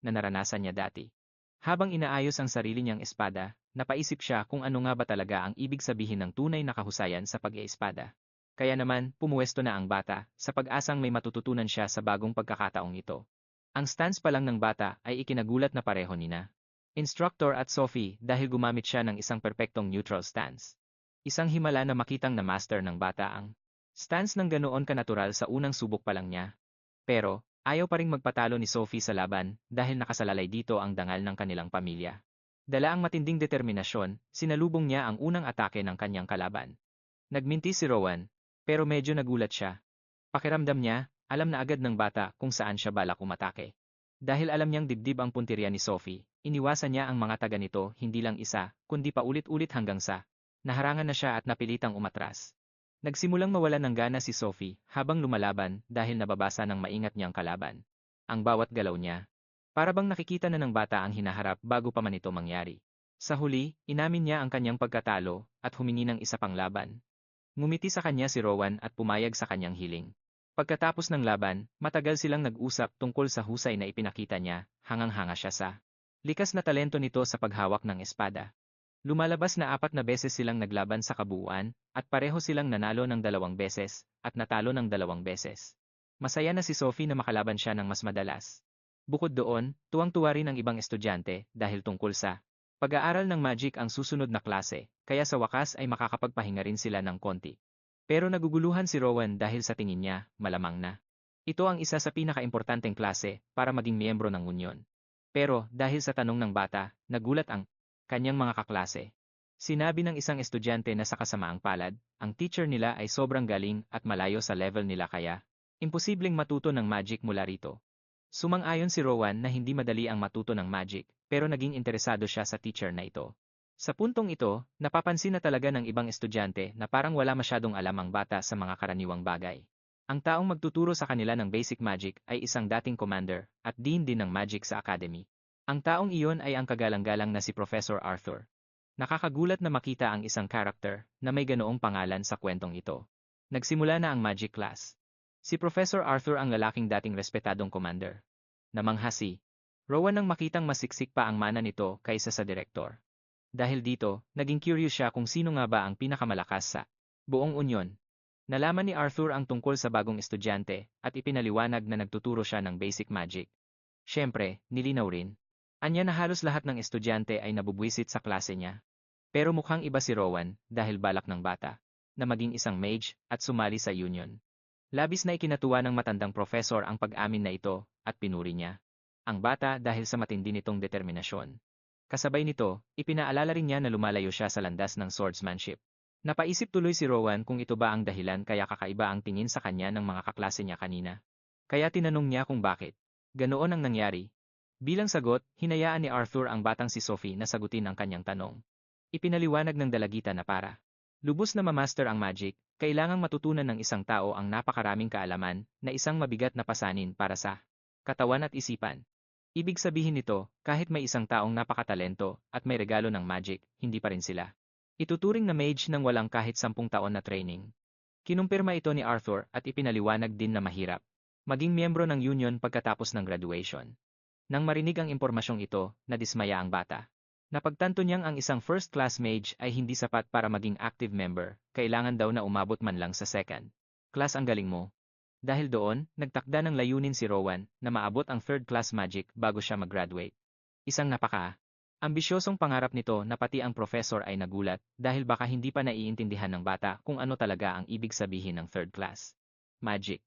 na naranasan niya dati. Habang inaayos ang sarili niyang espada, napaisip siya kung ano nga ba talaga ang ibig sabihin ng tunay na kahusayan sa pag-iespada. Kaya naman, pumuwesto na ang bata, sa pag-asang may matututunan siya sa bagong pagkakataong ito. Ang stance pa lang ng bata ay ikinagulat na pareho nina Instructor at Sophie dahil gumamit siya ng isang perpektong neutral stance. Isang himala na makitang na master ng bata ang stance ng ganoon kanatural sa unang subok pa lang niya. Pero, ayaw pa ring magpatalo ni Sophie sa laban dahil nakasalalay dito ang dangal ng kanilang pamilya. Dala ang matinding determinasyon, sinalubong niya ang unang atake ng kanyang kalaban. Nagminti si Rowan, pero medyo nagulat siya. Pakiramdam niya, alam na agad ng bata kung saan siya balak umatake. Dahil alam niyang dibdib ang punteriya ni Sophie, iniwasan niya ang mga taga nito hindi lang isa, kundi paulit-ulit hanggang sa naharangan na siya at napilitang umatras. Nagsimulang mawalan ng gana si Sophie habang lumalaban dahil nababasa ng maingat niyang kalaban. Ang bawat galaw niya. Para bang nakikita na ng bata ang hinaharap bago pa man ito mangyari. Sa huli, inamin niya ang kanyang pagkatalo at humingi ng isa pang laban. Ngumiti sa kanya si Rowan at pumayag sa kanyang hiling. Pagkatapos ng laban, matagal silang nag-usap tungkol sa husay na ipinakita niya, hangang-hanga siya sa likas na talento nito sa paghawak ng espada. Lumalabas na 4 na beses silang naglaban sa kabuuan, at pareho silang nanalo ng 2 beses, at natalo ng 2 beses. Masaya na si Sophie na makalaban siya ng mas madalas. Bukod doon, tuwang-tuwa rin ang ibang estudyante dahil tungkol sa pag-aaral ng magic ang susunod na klase, kaya sa wakas ay makakapagpahinga rin sila ng konti. Pero naguguluhan si Rowan dahil sa tingin niya, malamang na ito ang isa sa pinakaimportanteng klase para maging miyembro ng unyon. Pero dahil sa tanong ng bata, nagulat ang kanyang mga kaklase. Sinabi ng isang estudyante na sa kasamaang palad, ang teacher nila ay sobrang galing at malayo sa level nila kaya imposibleng matuto ng magic mula rito. Sumang-ayon si Rowan na hindi madali ang matuto ng magic, pero naging interesado siya sa teacher na ito. Sa puntong ito, napapansin na talaga ng ibang estudyante na parang wala masyadong alam ang bata sa mga karaniwang bagay. Ang taong magtuturo sa kanila ng basic magic ay isang dating commander at dean din ng magic sa academy. Ang taong iyon ay ang kagalang-galang na si Professor Arthur. Nakakagulat na makita ang isang character na may ganoong pangalan sa kwentong ito. Nagsimula na ang magic class. Si Professor Arthur ang lalaking dating respetadong commander. Namangha si Rowan nang makitang masiksik pa ang mana nito kaysa sa direktor. Dahil dito, naging curious siya kung sino nga ba ang pinakamalakas sa buong unyon. Nalaman ni Arthur ang tungkol sa bagong estudyante at ipinaliwanag na nagtuturo siya ng basic magic. Siyempre, nilinaw rin. Anya na halos lahat ng estudyante ay nabubwisit sa klase niya. Pero mukhang iba si Rowan dahil balak ng bata na maging isang mage at sumali sa union. Labis na ikinatuwa ng matandang professor ang pag-amin na ito at pinuri niya ang bata dahil sa matindi nitong determinasyon. Kasabay nito, ipinaalala rin niya na lumalayo siya sa landas ng swordsmanship. Napaisip tuloy si Rowan kung ito ba ang dahilan kaya kakaiba ang tingin sa kanya ng mga kaklase niya kanina. Kaya tinanong niya kung bakit. Ganoon ang nangyari. Bilang sagot, hinayaan ni Arthur ang batang si Sophie na sagutin ang kanyang tanong. Ipinaliwanag ng dalagita na para lubos na mamaster ang magic, kailangang matutunan ng isang tao ang napakaraming kaalaman na isang mabigat na pasanin para sa katawan at isipan. Ibig sabihin nito, kahit may isang taong napakatalento at may regalo ng magic, hindi pa rin sila ituturing na mage nang walang kahit 10 taon na training. Kinumpirma ito ni Arthur at ipinaliwanag din na mahirap maging miyembro ng union pagkatapos ng graduation. Nang marinig ang impormasyong ito, nadismaya ang bata. Napagtanto niyang ang isang first-class mage ay hindi sapat para maging active member, kailangan daw na umabot man lang sa second class ang galing mo. Dahil doon, nagtakda ng layunin si Rowan na maabot ang third-class magic bago siya mag-graduate. Isang ambisyosong pangarap nito na pati ang professor ay nagulat dahil baka hindi pa naiintindihan ng bata kung ano talaga ang ibig sabihin ng third-class magic.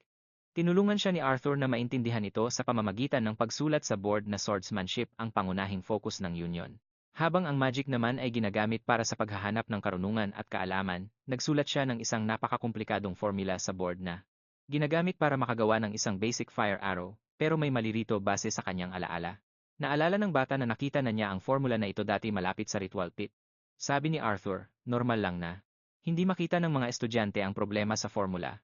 Tinulungan siya ni Arthur na maintindihan ito sa pamamagitan ng pagsulat sa board na swordsmanship ang pangunahing focus ng union. Habang ang magic naman ay ginagamit para sa paghahanap ng karunungan at kaalaman, nagsulat siya ng isang napakakomplikadong formula sa board na ginagamit para makagawa ng isang basic fire arrow, pero may mali rito base sa kanyang alaala. Naalala ng bata na nakita na niya ang formula na ito dati malapit sa ritual pit. Sabi ni Arthur, normal lang na hindi makita ng mga estudyante ang problema sa formula.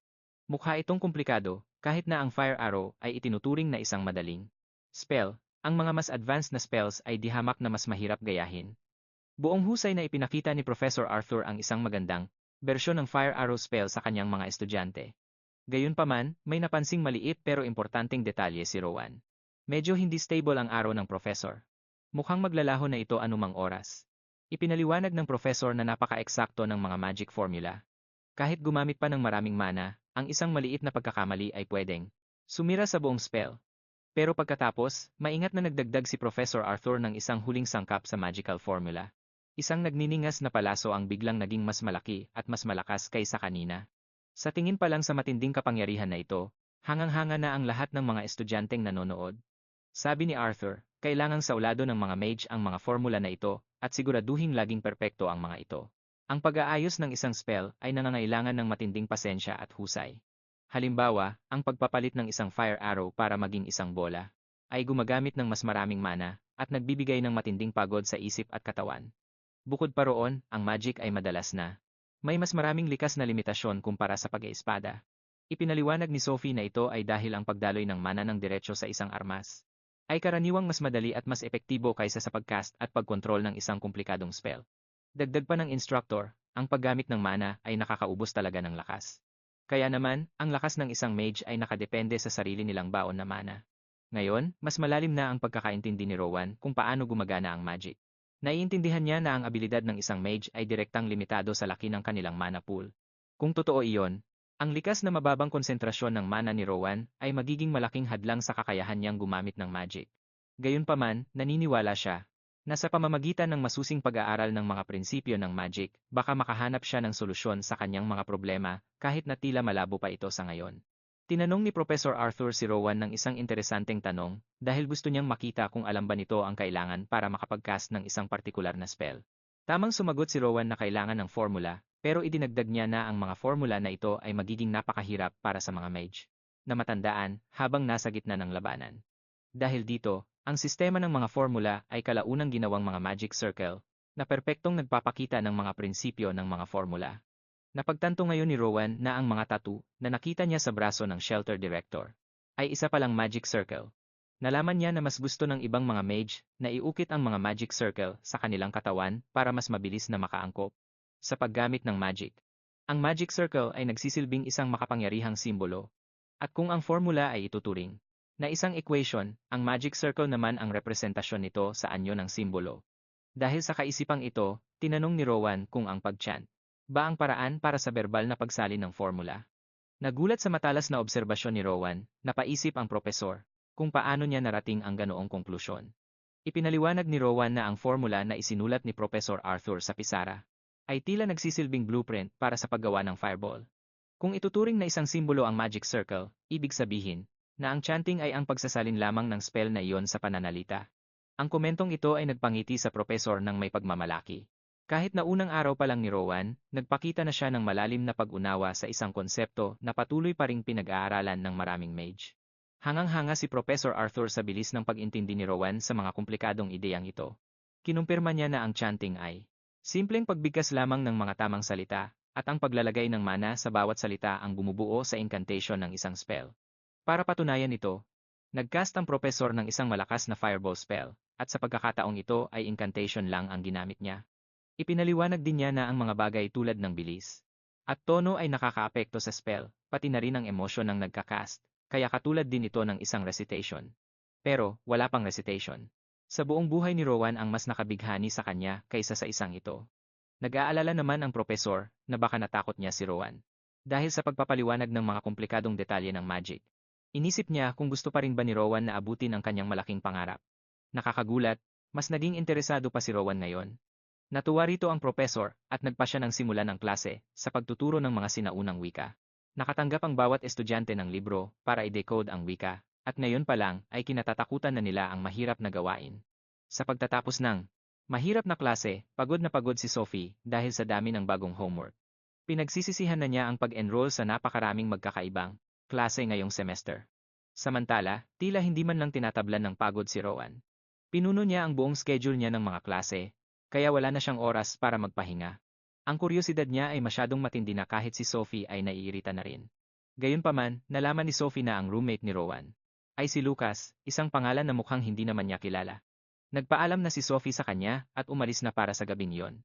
Mukha itong komplikado, kahit na ang fire arrow ay itinuturing na isang madaling spell. Ang mga mas advanced na spells ay dihamak na mas mahirap gayahin. Buong husay na ipinakita ni Professor Arthur ang isang magandang bersyon ng fire arrow spell sa kanyang mga estudyante. Gayunpaman, may napansing maliit pero importanteng detalye si Rowan. Medyo hindi stable ang araw ng professor. Mukhang maglalaho na ito anumang oras. Ipinaliwanag ng professor na napaka-eksakto ng mga magic formula. Kahit gumamit pa ng maraming mana, ang isang maliit na pagkakamali ay pwedeng sumira sa buong spell. Pero pagkatapos, maingat na nagdagdag si Professor Arthur ng isang huling sangkap sa magical formula. Isang nagniningas na palaso ang biglang naging mas malaki at mas malakas kaysa kanina. Sa tingin pa lang sa matinding kapangyarihan na ito, hangang-hanga na ang lahat ng mga estudyanteng nanonood. Sabi ni Arthur, kailangang saulado ng mga mage ang mga formula na ito at siguraduhing laging perpekto ang mga ito. Ang pag-aayos ng isang spell ay nangangailangan ng matinding pasensya at husay. Halimbawa, ang pagpapalit ng isang fire arrow para maging isang bola ay gumagamit ng mas maraming mana at nagbibigay ng matinding pagod sa isip at katawan. Bukod pa roon, ang magic ay madalas na may mas maraming likas na limitasyon kumpara sa pag-iespada. Ipinaliwanag ni Sophie na ito ay dahil ang pagdaloy ng mana ng diretso sa isang armas ay karaniwang mas madali at mas epektibo kaysa sa pagcast at pagkontrol ng isang komplikadong spell. Dagdag pa ng instructor, ang paggamit ng mana ay nakakaubos talaga ng lakas. Kaya naman, ang lakas ng isang mage ay nakadepende sa sarili nilang baon na mana. Ngayon, mas malalim na ang pagkakaintindi ni Rowan kung paano gumagana ang magic. Naiintindihan niya na ang abilidad ng isang mage ay direktang limitado sa laki ng kanilang mana pool. Kung totoo iyon, ang likas na mababang konsentrasyon ng mana ni Rowan ay magiging malaking hadlang sa kakayahan niyang gumamit ng magic. Gayunpaman, naniniwala siya na sa pamamagitan ng masusing pag-aaral ng mga prinsipyo ng magic, baka makahanap siya ng solusyon sa kanyang mga problema kahit na tila malabo pa ito sa ngayon. Tinanong ni Professor Arthur si Rowan ng isang interesanteng tanong dahil gusto niyang makita kung alam ba nito ang kailangan para makapag-cast ng isang partikular na spell. Tamang sumagot si Rowan na kailangan ng formula, pero idinagdag niya na ang mga formula na ito ay magiging napakahirap para sa mga mage na matandaan habang nasa gitna ng labanan. Dahil dito, ang sistema ng mga formula ay kalaunang ginawang mga magic circle na perpektong nagpapakita ng mga prinsipyo ng mga formula. Napagtanto ngayon ni Rowan na ang mga tattoo na nakita niya sa braso ng shelter director ay isa palang magic circle. Nalaman niya na mas gusto ng ibang mga mage na iukit ang mga magic circle sa kanilang katawan para mas mabilis na makaangkop sa paggamit ng magic. Ang magic circle ay nagsisilbing isang makapangyarihang simbolo. At kung ang formula ay ituturing na isang equation, ang magic circle naman ang representasyon nito sa anyo ng simbolo. Dahil sa kaisipang ito, tinanong ni Rowan kung ang pag-chant ba ang paraan para sa verbal na pagsalin ng formula. Nagulat sa matalas na obserbasyon ni Rowan, napaisip ang propesor kung paano niya narating ang ganoong konklusyon. Ipinaliwanag ni Rowan na ang formula na isinulat ni Professor Arthur sa pisara ay tila nagsisilbing blueprint para sa paggawa ng fireball. Kung ituturing na isang simbolo ang magic circle, ibig sabihin na ang chanting ay ang pagsasalin lamang ng spell na iyon sa pananalita. Ang komentong ito ay nagpangiti sa propesor ng may pagmamalaki. Kahit na unang araw pa lang ni Rowan, nagpakita na siya ng malalim na pag-unawa sa isang konsepto na patuloy pa ring pinag-aaralan ng maraming mage. Hangang-hanga si Professor Arthur sa bilis ng pag-intindi ni Rowan sa mga komplikadong ideyang ito. Kinumpirma niya na ang chanting ay simpleng pagbigkas lamang ng mga tamang salita, at ang paglalagay ng mana sa bawat salita ang bumubuo sa incantation ng isang spell. Para patunayan ito, nagcast ang propesor ng isang malakas na fireball spell, at sa pagkakataong ito ay incantation lang ang ginamit niya. Ipinaliwanag din niya na ang mga bagay tulad ng bilis at tono ay nakakaapekto sa spell, pati na rin ang emosyon ng nagkakast, kaya katulad din ito ng isang recitation. Pero, wala pang recitation. Sa buong buhay ni Rowan ang mas nakabighani sa kanya kaysa sa isang ito. Nag-aalala naman ang propesor na baka natakot niya si Rowan dahil sa pagpapaliwanag ng mga komplikadong detalye ng magic. Inisip niya kung gusto pa rin ba ni Rowan na abutin ang kanyang malaking pangarap. Nakakagulat, mas naging interesado pa si Rowan ngayon. Natuwa rito ang propesor at nagpa siya ng simulan ng klase sa pagtuturo ng mga sinaunang wika. Nakatanggap ang bawat estudyante ng libro para i-decode ang wika, at ngayon pa lang ay kinatatakutan na nila ang mahirap na gawain. Sa pagtatapos ng mahirap na klase, pagod na pagod si Sophie dahil sa dami ng bagong homework. Pinagsisisihan na niya ang pag-enroll sa napakaraming magkakaibang klase ngayong semester. Samantala, tila hindi man lang tinatablan ng pagod si Rowan. Pinuno niya ang buong schedule niya ng mga klase, kaya wala na siyang oras para magpahinga. Ang kuryosidad niya ay masyadong matindi na kahit si Sophie ay naiirita na rin. Gayunpaman, nalaman ni Sophie na ang roommate ni Rowan ay si Lucas, isang pangalan na mukhang hindi naman niya kilala. Nagpaalam na si Sophie sa kanya at umalis na para sa gabing iyon.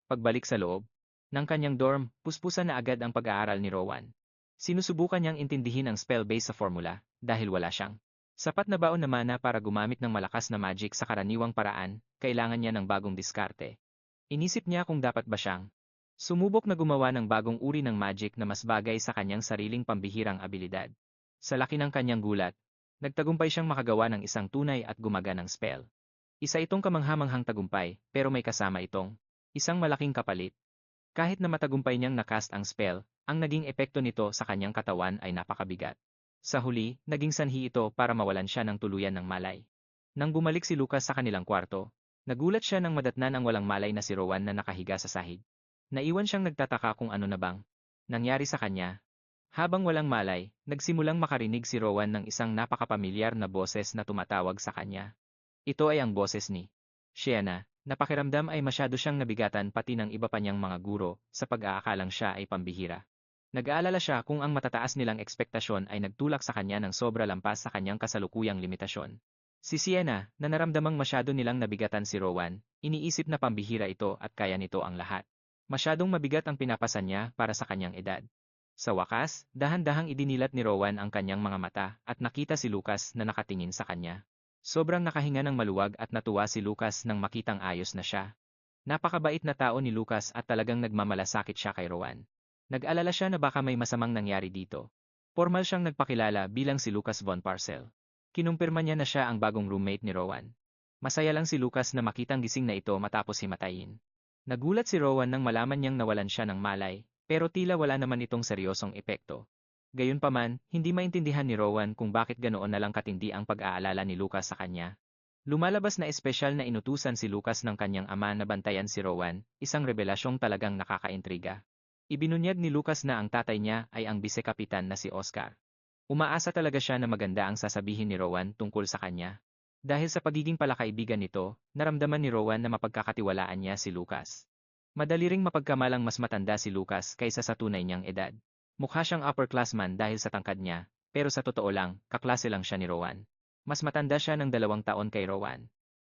Pagbalik sa loob ng kanyang dorm, puspusan na agad ang pag-aaral ni Rowan. Sinusubukan niyang intindihin ang spell base sa formula dahil wala siyang Sapat na baon na mana para gumamit ng malakas na magic sa karaniwang paraan, kailangan niya ng bagong diskarte. Inisip niya kung dapat ba siyang sumubok na gumawa ng bagong uri ng magic na mas bagay sa kanyang sariling pambihirang abilidad. Sa laki ng kanyang gulat, nagtagumpay siyang makagawa ng isang tunay at gumaganang spell. Isa itong kamanghamanghang tagumpay, pero may kasama itong isang malaking kapalit. Kahit na matagumpay niyang nakast ang spell, ang naging epekto nito sa kanyang katawan ay napakabigat. Sa huli, naging sanhi ito para mawalan siya ng tuluyan ng malay. Nang bumalik si Lucas sa kanilang kwarto, nagulat siya nang madatnan ang walang malay na si Rowan na nakahiga sa sahig. Naiwan siyang nagtataka kung ano na bang nangyari sa kanya. Habang walang malay, nagsimulang makarinig si Rowan ng isang napakapamilyar na boses na tumatawag sa kanya. Ito ay ang boses ni Shiana. Napakiramdam ay masyado siyang nabigatan pati ng iba pa niyang mga guro sa pag-aakalang siya ay pambihira. Nag-aalala siya kung ang matataas nilang ekspektasyon ay nagtulak sa kanya ng sobra lampas sa kanyang kasalukuyang limitasyon. Si Sienna, na naramdamang masyado nilang nabigatan si Rowan, iniisip na pambihira ito at kaya nito ang lahat. Masyadong mabigat ang pinapasan niya para sa kanyang edad. Sa wakas, dahan-dahang idinilat ni Rowan ang kanyang mga mata at nakita si Lucas na nakatingin sa kanya. Sobrang nakahinga ng maluwag at natuwa si Lucas nang makitang ayos na siya. Napakabait na tao ni Lucas at talagang nagmamalasakit siya kay Rowan. Nag-alala siya na baka may masamang nangyari dito. Formal siyang nagpakilala bilang si Lucas Von Parcel. Kinumpirma niya na siya ang bagong roommate ni Rowan. Masaya lang si Lucas na makitang gising na ito matapos himatayin. Nagulat si Rowan nang malaman niyang nawalan siya ng malay, pero tila wala naman itong seryosong epekto. Gayunpaman, hindi maintindihan ni Rowan kung bakit ganoon na lang katindi ang pag-aalala ni Lucas sa kanya. Lumalabas na espesyal na inutusan si Lucas ng kanyang ama na bantayan si Rowan, isang revelasyong talagang nakakaintriga. Ibinunyag ni Lucas na ang tatay niya ay ang bisekapitan na si Oscar. Umaasa talaga siya na maganda ang sasabihin ni Rowan tungkol sa kanya. Dahil sa pagiging palakaibigan nito, naramdaman ni Rowan na mapagkakatiwalaan niya si Lucas. Madali ring mapagkamalang mas matanda si Lucas kaysa sa tunay niyang edad. Mukha siyang upperclassman dahil sa tangkad niya, pero sa totoo lang, kaklase lang siya ni Rowan. Mas matanda siya ng 2 taon kay Rowan.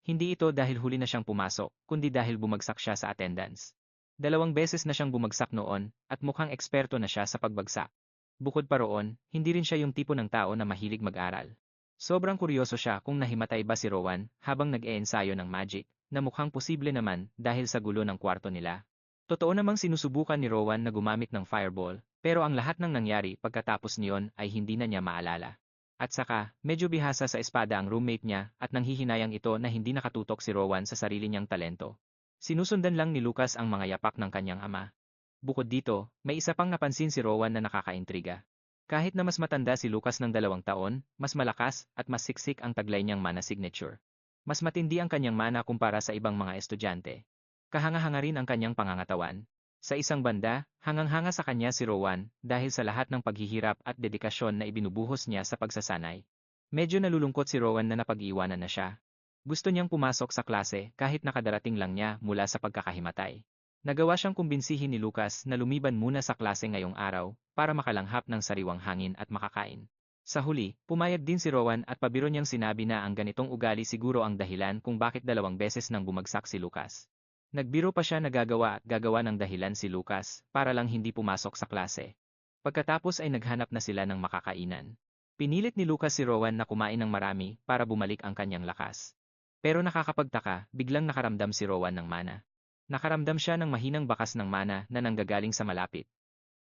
Hindi ito dahil huli na siyang pumasok, kundi dahil bumagsak siya sa attendance. 2 beses na siyang bumagsak noon, at mukhang eksperto na siya sa pagbagsak. Bukod pa roon, hindi rin siya yung tipo ng tao na mahilig mag-aral. Sobrang kuryoso siya kung nahimatay ba si Rowan habang nag-eensayo ng magic, na mukhang posible naman dahil sa gulo ng kwarto nila. Totoo namang sinusubukan ni Rowan na gumamit ng fireball, pero ang lahat ng nangyari pagkatapos niyon ay hindi na niya maalala. At saka, medyo bihasa sa espada ang roommate niya at nanghihinayang ito na hindi nakatutok si Rowan sa sarili niyang talento. Sinusundan lang ni Lucas ang mga yapak ng kanyang ama. Bukod dito, may isa pang napansin si Rowan na nakakaintriga. Kahit na mas matanda si Lucas ng 2 taon, mas malakas at mas siksik ang taglay niyang mana signature. Mas matindi ang kanyang mana kumpara sa ibang mga estudyante. Kahanga-hanga rin ang kanyang pangangatawan. Sa isang banda, hangang-hanga sa kanya si Rowan dahil sa lahat ng paghihirap at dedikasyon na ibinubuhos niya sa pagsasanay. Medyo nalulungkot si Rowan na napag-iwanan na siya. Gusto niyang pumasok sa klase kahit nakadarating lang niya mula sa pagkakahimatay. Nagawa siyang kumbinsihin ni Lucas na lumiban muna sa klase ngayong araw para makalanghap ng sariwang hangin at makakain. Sa huli, pumayag din si Rowan at pabiro niyang sinabi na ang ganitong ugali siguro ang dahilan kung bakit 2 beses nang bumagsak si Lucas. Nagbiro pa siya na gagawa ng dahilan si Lucas para lang hindi pumasok sa klase. Pagkatapos ay naghanap na sila ng makakainan. Pinilit ni Lucas si Rowan na kumain ng marami para bumalik ang kanyang lakas. Pero nakakapagtaka, biglang nakaramdam si Rowan ng mana. Nakaramdam siya ng mahinang bakas ng mana na nanggagaling sa malapit.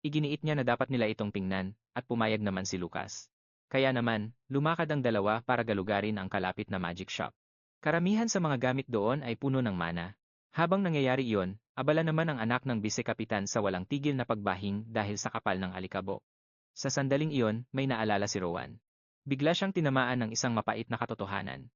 Iginiit niya na dapat nila itong tingnan, at pumayag naman si Lucas. Kaya naman, lumakad ang dalawa para galugarin ang kalapit na magic shop. Karamihan sa mga gamit doon ay puno ng mana. Habang nangyayari iyon, abala naman ang anak ng bisekapitan sa walang tigil na pagbahing dahil sa kapal ng alikabok. Sa sandaling iyon, may naalala si Rowan. Bigla siyang tinamaan ng isang mapait na katotohanan.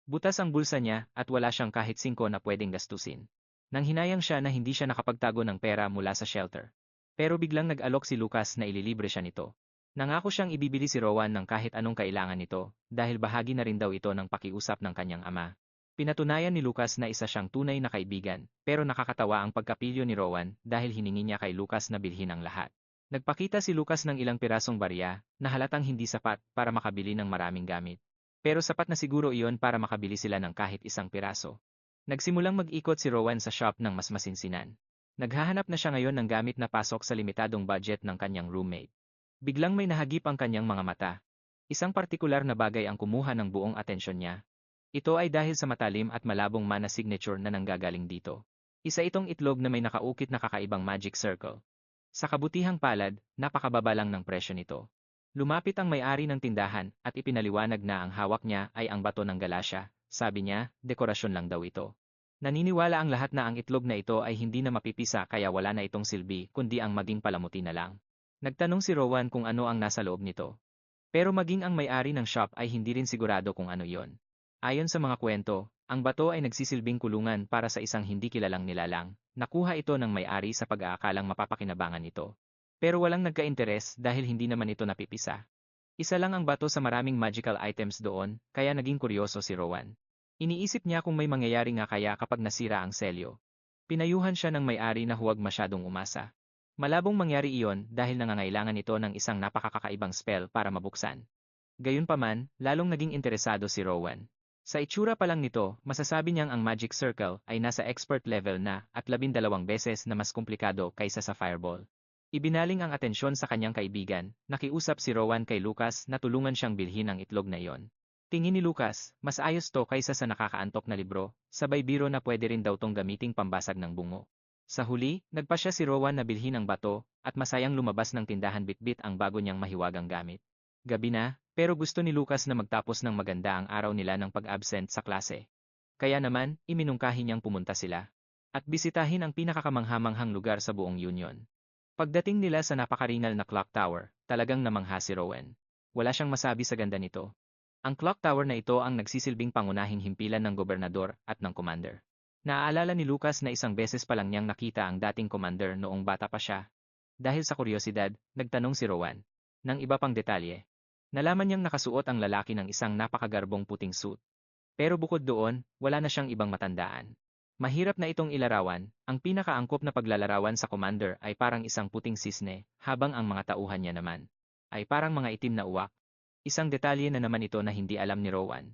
Butas ang bulsa niya at wala siyang kahit 5 na pwedeng gastusin. Nang hinayang siya na hindi siya nakapagtago ng pera mula sa shelter. Pero biglang nag-alok si Lucas na ililibre siya nito. Nangako siyang ibibili si Rowan ng kahit anong kailangan nito dahil bahagi na rin daw ito ng pakiusap ng kanyang ama. Pinatunayan ni Lucas na isa siyang tunay na kaibigan, pero nakakatawa ang pagkapilyo ni Rowan dahil hiningi niya kay Lucas na bilhin ang lahat. Nagpakita si Lucas ng ilang pirasong barya na halatang hindi sapat para makabili ng maraming gamit. Pero sapat na siguro iyon para makabili sila ng kahit isang piraso. Nagsimulang mag-ikot si Rowan sa shop ng mas masinsinan. Naghahanap na siya ngayon ng gamit na pasok sa limitadong budget ng kanyang roommate. Biglang may nahagip ang kanyang mga mata. Isang partikular na bagay ang kumuha ng buong atensyon niya. Ito ay dahil sa matalim at malabong mana signature na nanggagaling dito. Isa itong itlog na may nakaukit na kakaibang magic circle. Sa kabutihang palad, napakababa lang ng presyo nito. Lumapit ang may-ari ng tindahan at ipinaliwanag na ang hawak niya ay ang bato ng galasya. Sabi niya, dekorasyon lang daw ito. Naniniwala ang lahat na ang itlog na ito ay hindi na mapipisa kaya wala na itong silbi kundi ang maging palamuti na lang. Nagtanong si Rowan kung ano ang nasa loob nito. Pero maging ang may-ari ng shop ay hindi rin sigurado kung ano yon. Ayon sa mga kwento, ang bato ay nagsisilbing kulungan para sa isang hindi kilalang nilalang. Nakuha ito ng may-ari sa pag-aakalang mapapakinabangan ito. Pero walang nagka-interes dahil hindi naman ito napipisa. Isa lang ang bato sa maraming magical items doon, kaya naging kuryoso si Rowan. Iniisip niya kung may mangyayari nga kaya kapag nasira ang selyo. Pinayuhan siya ng may-ari na huwag masyadong umasa. Malabong mangyari iyon dahil nangangailangan ito ng isang napakakakaibang spell para mabuksan. Gayunpaman, lalong naging interesado si Rowan. Sa itsura pa lang nito, masasabi niyang ang magic circle ay nasa expert level na at 12 beses na mas komplikado kaysa sa fireball. Ibinaling ang atensyon sa kanyang kaibigan, nakiusap si Rowan kay Lucas na tulungan siyang bilhin ang itlog na iyon. Tingin ni Lucas, mas ayos to kaysa sa nakakaantok na libro, sabay biro na pwede rin daw tong gamiting pambasag ng bungo. Sa huli, nagpasya si Rowan na bilhin ang bato, at masayang lumabas ng tindahan bitbit ang bago niyang mahiwagang gamit. Gabi na, pero gusto ni Lucas na magtapos ng maganda ang araw nila ng pag-absent sa klase. Kaya naman, iminungkahi niyang pumunta sila. At bisitahin ang pinakakamanghamanghang lugar sa buong Union. Pagdating nila sa napakaringal na clock tower, talagang namangha si Rowan. Wala siyang masabi sa ganda nito. Ang clock tower na ito ang nagsisilbing pangunahing himpilan ng gobernador at ng commander. Naaalala ni Lucas na isang beses pa lang niyang nakita ang dating commander noong bata pa siya. Dahil sa kuryosidad, nagtanong si Rowan. Ng iba pang detalye. Nalaman niyang nakasuot ang lalaki ng isang napakagarbong puting suit. Pero bukod doon, wala na siyang ibang matandaan. Mahirap na itong ilarawan, ang pinakaangkop na paglalarawan sa commander ay parang isang puting sisne, habang ang mga tauhan niya naman ay parang mga itim na uwak. Isang detalye na naman ito na hindi alam ni Rowan.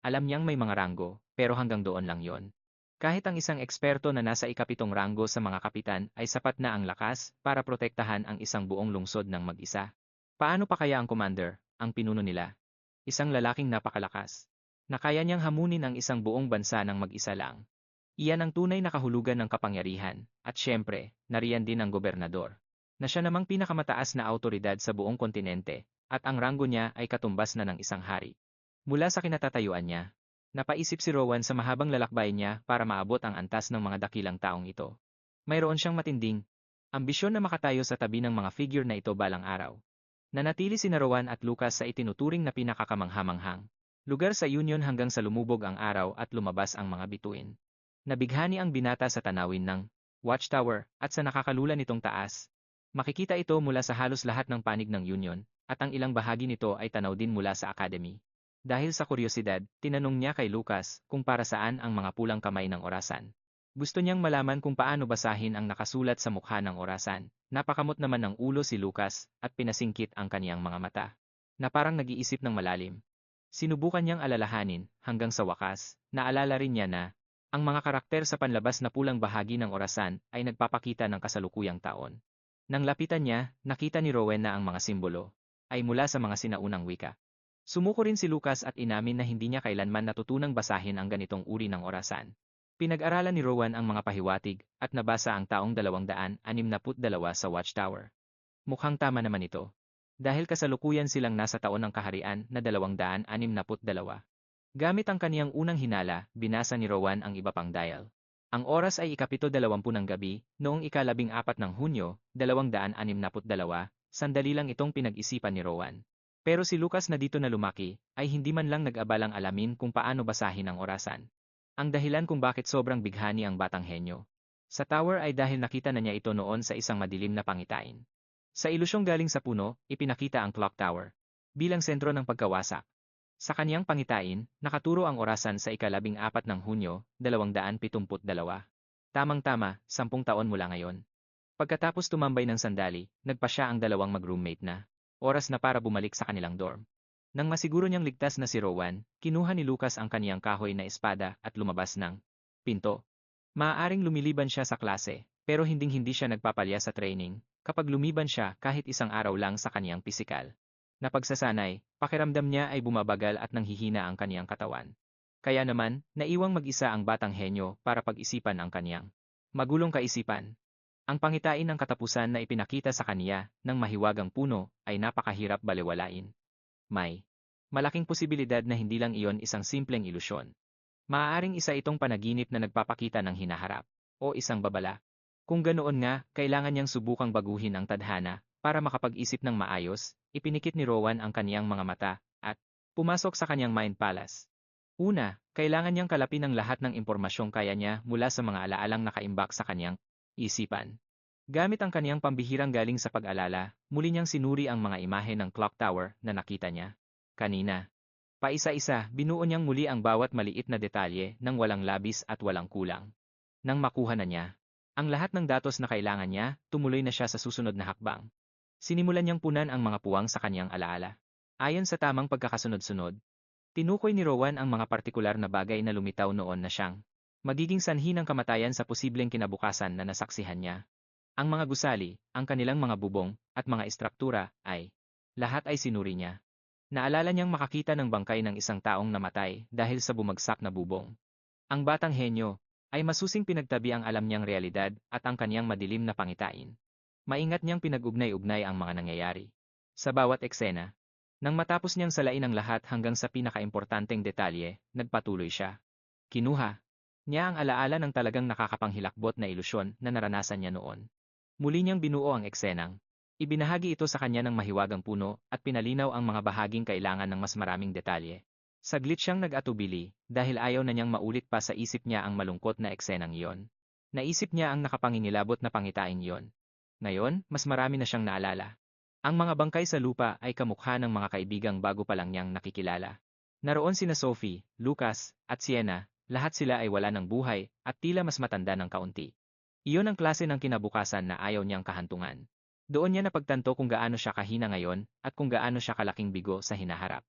Alam niyang may mga ranggo, pero hanggang doon lang yon. Kahit ang isang eksperto na nasa ikapitong ranggo sa mga kapitan ay sapat na ang lakas para protektahan ang isang buong lungsod ng mag-isa. Paano pa kaya ang commander, ang pinuno nila? Isang lalaking napakalakas. Na kaya niyang hamunin ang isang buong bansa ng mag-isa lang. Iyan ang tunay na kahulugan ng kapangyarihan, at syempre, nariyan din ang gobernador. Na siya namang pinakamataas na autoridad sa buong kontinente, at ang ranggo niya ay katumbas na ng isang hari. Mula sa kinatatayuan niya, napaisip si Rowan sa mahabang lalakbay niya para maabot ang antas ng mga dakilang taong ito. Mayroon siyang matinding ambisyon na makatayo sa tabi ng mga figure na ito balang araw. Nanatili sina Rowan at Lucas sa itinuturing na pinakakamanghamanghang lugar sa Union hanggang sa lumubog ang araw at lumabas ang mga bituin. Nabighani ang binata sa tanawin ng Watchtower at sa nakakalula nitong taas. Makikita ito mula sa halos lahat ng panig ng Union, at ang ilang bahagi nito ay tanaw din mula sa Academy. Dahil sa kuryosidad, tinanong niya kay Lucas kung para saan ang mga pulang kamay ng orasan. Gusto niyang malaman kung paano basahin ang nakasulat sa mukha ng orasan. Napakamot naman ng ulo si Lucas at pinasingkit ang kaniyang mga mata, na parang nag-iisip ng malalim. Sinubukan niyang alalahanin, hanggang sa wakas, naalala rin niya na ang mga karakter sa panlabas na pulang bahagi ng orasan ay nagpapakita ng kasalukuyang taon. Nang lapitan niya, nakita ni Rowan na ang mga simbolo ay mula sa mga sinaunang wika. Sumuko rin si Lucas at inamin na hindi niya kailanman natutunang basahin ang ganitong uri ng orasan. Pinag-aralan ni Rowan ang mga pahiwatig at nabasa ang taong 262 sa Watchtower. Mukhang tama naman ito. Dahil kasalukuyan silang nasa taon ng kaharian na 262. Gamit ang kaniyang unang hinala, binasa ni Rowan ang iba pang dial. Ang oras ay 7:20 ng gabi, noong ika-14 ng Hunyo, 262, sandali lang itong pinag-isipan ni Rowan. Pero si Lucas na dito na lumaki, ay hindi man lang nag-abalang alamin kung paano basahin ang orasan. Ang dahilan kung bakit sobrang bighani ang batang henyo. Sa tower ay dahil nakita na niya ito noon sa isang madilim na pangitain. Sa ilusyong galing sa puno, ipinakita ang clock tower bilang sentro ng pagkawasak. Sa kaniyang pangitain, nakaturo ang orasan sa ika-14 ng Hunyo, 272. Tamang-tama, 10 taon mula ngayon. Pagkatapos tumambay ng sandali, nagpa siya ang dalawang mag-roommate na. Oras na para bumalik sa kanilang dorm. Nang masiguro niyang ligtas na si Rowan, kinuha ni Lucas ang kaniyang kahoy na espada at lumabas ng pinto. Maaaring lumiliban siya sa klase, pero hinding-hindi siya nagpapalya sa training, kapag lumiban siya kahit isang araw lang sa kaniyang pisikal. Napagsasanay, pakiramdam niya ay bumabagal at nanghihina ang kaniyang katawan. Kaya naman, naiwang mag-isa ang batang henyo para pag-isipan ang kaniyang magulong kaisipan. Ang pangitain ng katapusan na ipinakita sa kaniya ng mahiwagang puno ay napakahirap balewalain. May malaking posibilidad na hindi lang iyon isang simpleng ilusyon. Maaaring isa itong panaginip na nagpapakita ng hinaharap o isang babala. Kung ganoon nga, kailangan niyang subukang baguhin ang tadhana para makapag-isip ng maayos. Ipinikit ni Rowan ang kaniyang mga mata at pumasok sa kaniyang mind palace. Una, kailangan niyang kalapin ang lahat ng impormasyong kaya niya mula sa mga alaalang nakaimbak sa kaniyang isipan. Gamit ang kaniyang pambihirang galing sa pag-alala, muli niyang sinuri ang mga imahe ng clock tower na nakita niya kanina. Paisa-isa, binuo niyang muli ang bawat maliit na detalye nang walang labis at walang kulang. Nang makuha na niya ang lahat ng datos na kailangan niya, tumuloy na siya sa susunod na hakbang. Sinimulan niyang punan ang mga puwang sa kaniyang alaala. Ayon sa tamang pagkakasunod-sunod, tinukoy ni Rowan ang mga partikular na bagay na lumitaw noon na siyang magiging sanhi ng kamatayan sa posibleng kinabukasan na nasaksihan niya. Ang mga gusali, ang kanilang mga bubong, at mga istruktura lahat ay sinuri niya. Naalala niyang makakita ng bangkay ng isang taong namatay dahil sa bumagsak na bubong. Ang batang henyo ay masusing pinagtabi ang alam niyang realidad at ang kaniyang madilim na pangitain. Maingat niyang pinag-ugnay-ugnay ang mga nangyayari. Sa bawat eksena, nang matapos niyang salain ang lahat hanggang sa pinakaimportanteng detalye, nagpatuloy siya. Kinuha niya ang alaala ng talagang nakakapanghilakbot na ilusyon na naranasan niya noon. Muli niyang binuo ang eksenang. Ibinahagi ito sa kanya ng mahiwagang puno at pinalinaw ang mga bahaging kailangan ng mas maraming detalye. Saglit siyang nag-atubili dahil ayaw na niyang maulit pa sa isip niya ang malungkot na eksenang iyon. Naisip niya ang nakapanginilabot na pangitain iyon. Ngayon, mas marami na siyang naalala. Ang mga bangkay sa lupa ay kamukha ng mga kaibigang bago pa lang niyang nakikilala. Naroon sina Sophie, Lucas, at Sienna, lahat sila ay wala ng buhay at tila mas matanda ng kaunti. Iyon ang klase ng kinabukasan na ayaw niyang kahantungan. Doon niya napagtanto kung gaano siya kahina ngayon at kung gaano siya kalaking bigo sa hinaharap.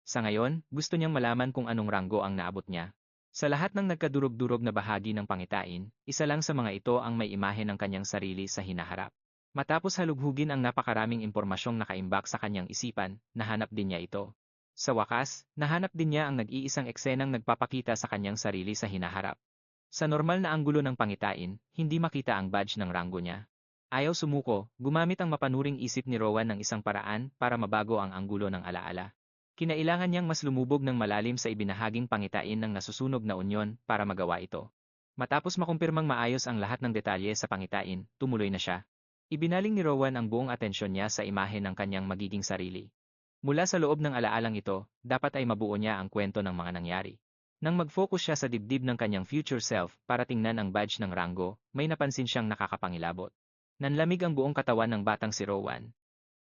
Sa ngayon, gusto niyang malaman kung anong ranggo ang naabot niya. Sa lahat ng nagkadurog-durog na bahagi ng pangitain, isa lang sa mga ito ang may imahe ng kanyang sarili sa hinaharap. Matapos halughugin ang napakaraming impormasyong nakaimbak sa kanyang isipan, nahanap din niya ito. Sa wakas, nahanap din niya ang nag-iisang eksenang nagpapakita sa kanyang sarili sa hinaharap. Sa normal na anggulo ng pangitain, hindi makita ang badge ng ranggo niya. Ayaw sumuko, gumamit ang mapanuring isip ni Rowan ng isang paraan para mabago ang anggulo ng alaala. Kinailangan niyang mas lumubog ng malalim sa ibinahaging pangitain ng nasusunog na unyon para magawa ito. Matapos makumpirmang maayos ang lahat ng detalye sa pangitain, tumuloy na siya. Ibinaling ni Rowan ang buong atensyon niya sa imahe ng kanyang magiging sarili. Mula sa loob ng alaalang ito, dapat ay mabuo niya ang kwento ng mga nangyari. Nang mag-focus siya sa dibdib ng kanyang future self para tingnan ang badge ng ranggo, may napansin siyang nakakapangilabot. Nanlamig ang buong katawan ng batang si Rowan.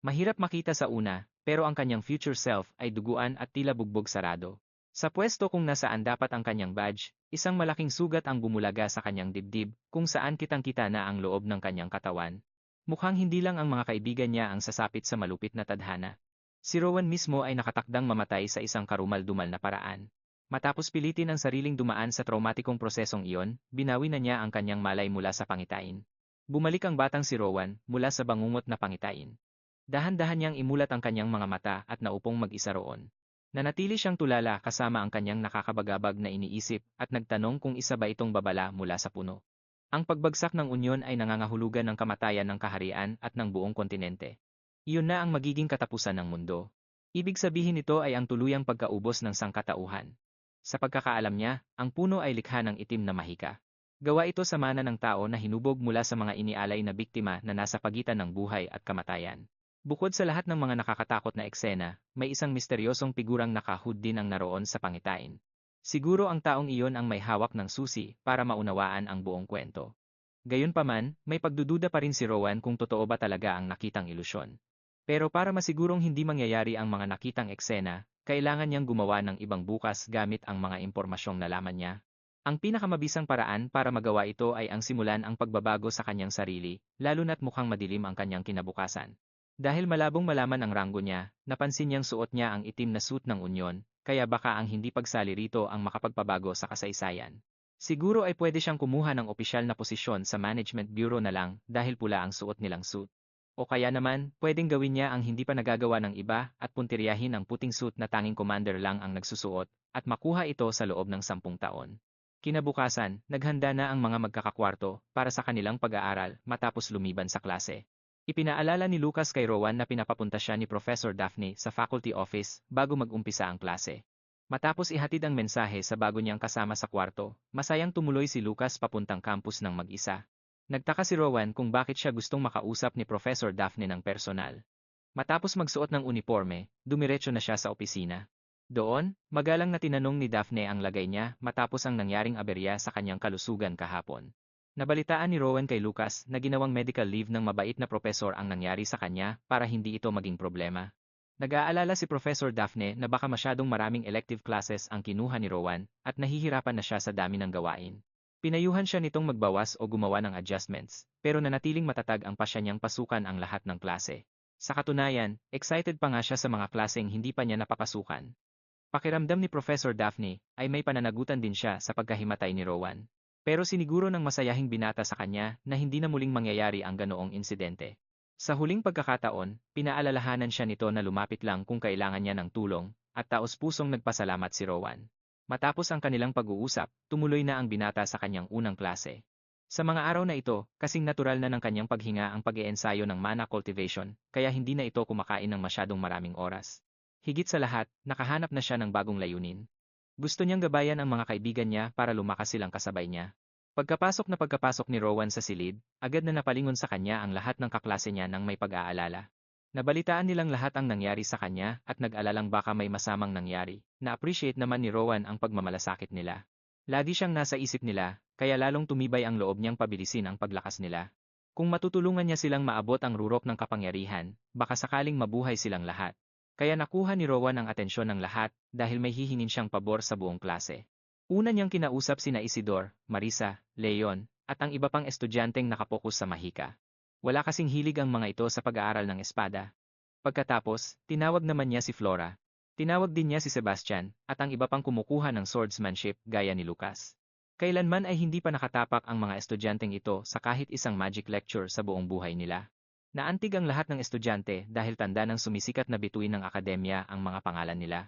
Mahirap makita sa una, pero ang kanyang future self ay duguan at tila bugbog sarado. Sa pwesto kung nasaan dapat ang kanyang badge, isang malaking sugat ang bumulaga sa kanyang dibdib kung saan kitang-kita na ang loob ng kanyang katawan. Mukhang hindi lang ang mga kaibigan niya ang sasapit sa malupit na tadhana. Si Rowan mismo ay nakatakdang mamatay sa isang karumal-dumal na paraan. Matapos pilitin ang sariling dumaan sa traumatikong prosesong iyon, binawi na niya ang kanyang malay mula sa pangitain. Bumalik ang batang si Rowan mula sa bangungot na pangitain. Dahan-dahan niyang imulat ang kanyang mga mata at naupong mag-isa roon. Nanatili siyang tulala kasama ang kanyang nakakabagabag na iniisip at nagtanong kung isa ba itong babala mula sa puno. Ang pagbagsak ng unyon ay nangangahulugan ng kamatayan ng kaharian at ng buong kontinente. Iyon na ang magiging katapusan ng mundo. Ibig sabihin nito ay ang tuluyang pagkaubos ng sangkatauhan. Sa pagkakaalam niya, ang puno ay likha ng itim na mahika. Gawa ito sa mana ng tao na hinubog mula sa mga inialay na biktima na nasa pagitan ng buhay at kamatayan. Bukod sa lahat ng mga nakakatakot na eksena, may isang misteryosong figurang naka-hood din ang naroon sa pangitain. Siguro ang taong iyon ang may hawak ng susi para maunawaan ang buong kwento. Gayunpaman, may pagdududa pa rin si Rowan kung totoo ba talaga ang nakitang ilusyon. Pero para masigurong hindi mangyayari ang mga nakitang eksena, kailangan niyang gumawa ng ibang bukas gamit ang mga impormasyong nalaman niya. Ang pinakamabisang paraan para magawa ito ay ang simulan ang pagbabago sa kanyang sarili, lalo na't mukhang madilim ang kanyang kinabukasan. Dahil malabong malaman ang ranggo niya, napansin niyang suot niya ang itim na suit ng unyon, kaya baka ang hindi pagsali rito ang makapagpabago sa kasaysayan. Siguro ay pwede siyang kumuha ng opisyal na posisyon sa Management Bureau na lang dahil pula ang suot nilang suit. O kaya naman, pwedeng gawin niya ang hindi pa nagagawa ng iba at puntiryahin ang puting suit na tanging commander lang ang nagsusuot at makuha ito sa loob ng 10 taon. Kinabukasan, naghanda na ang mga magkakakwarto para sa kanilang pag-aaral matapos lumiban sa klase. Ipinaalala ni Lucas kay Rowan na pinapapunta siya ni Professor Daphne sa faculty office bago mag-umpisa ang klase. Matapos ihatid ang mensahe sa bago niyang kasama sa kwarto, masayang tumuloy si Lucas papuntang campus ng mag-isa. Nagtaka si Rowan kung bakit siya gustong makausap ni Professor Daphne ng personal. Matapos magsuot ng uniforme, dumiretso na siya sa opisina. Doon, magalang na tinanong ni Daphne ang lagay niya matapos ang nangyaring aberya sa kanyang kalusugan kahapon. Nabalitaan ni Rowan kay Lucas na ginawang medical leave ng mabait na propesor ang nangyari sa kanya para hindi ito maging problema. Nag-aalala si Professor Daphne na baka masyadong maraming elective classes ang kinuha ni Rowan at nahihirapan na siya sa dami ng gawain. Pinayuhan siya nitong magbawas o gumawa ng adjustments, pero nanatiling matatag ang pasya niyang pasukan ang lahat ng klase. Sa katunayan, excited pa nga siya sa mga klaseng hindi pa niya napapasukan. Pakiramdam ni Professor Daphne ay may pananagutan din siya sa pagkahimatay ni Rowan. Pero siniguro ng masayahing binata sa kanya na hindi na muling mangyayari ang ganoong insidente. Sa huling pagkakataon, pinaalalahanan siya nito na lumapit lang kung kailangan niya ng tulong, at taos-pusong nagpasalamat si Rowan. Matapos ang kanilang pag-uusap, tumuloy na ang binata sa kanyang unang klase. Sa mga araw na ito, kasing natural na ng kanyang paghinga ang pag-iensayo ng mana cultivation, kaya hindi na ito kumakain ng masyadong maraming oras. Higit sa lahat, nakahanap na siya ng bagong layunin. Gusto niyang gabayan ang mga kaibigan niya para lumakas silang kasabay niya. Pagkapasok ni Rowan sa silid, agad na napalingon sa kanya ang lahat ng kaklase niya nang may pag-aalala. Nabalitaan nilang lahat ang nangyari sa kanya at nag-alalang baka may masamang nangyari. Na-appreciate naman ni Rowan ang pagmamalasakit nila. Lagi siyang nasa isip nila, kaya lalong tumibay ang loob niyang pabilisin ang paglakas nila. Kung matutulungan niya silang maabot ang rurok ng kapangyarihan, baka sakaling mabuhay silang lahat. Kaya nakuha ni Rowan ang atensyon ng lahat dahil may hihingin siyang pabor sa buong klase. Una niyang kinausap sina Isidore, Marisa, Leon, at ang iba pang estudyanteng nakapokus sa mahika. Wala kasing hilig ang mga ito sa pag-aaral ng espada. Pagkatapos, tinawag naman niya si Flora. Tinawag din niya si Sebastian, at ang iba pang kumukuha ng swordsmanship gaya ni Lucas. Kailanman ay hindi pa nakatapak ang mga estudyanteng ito sa kahit isang magic lecture sa buong buhay nila. Naantig ang lahat ng estudyante dahil tanda ng sumisikat na bituin ng akademya ang mga pangalan nila.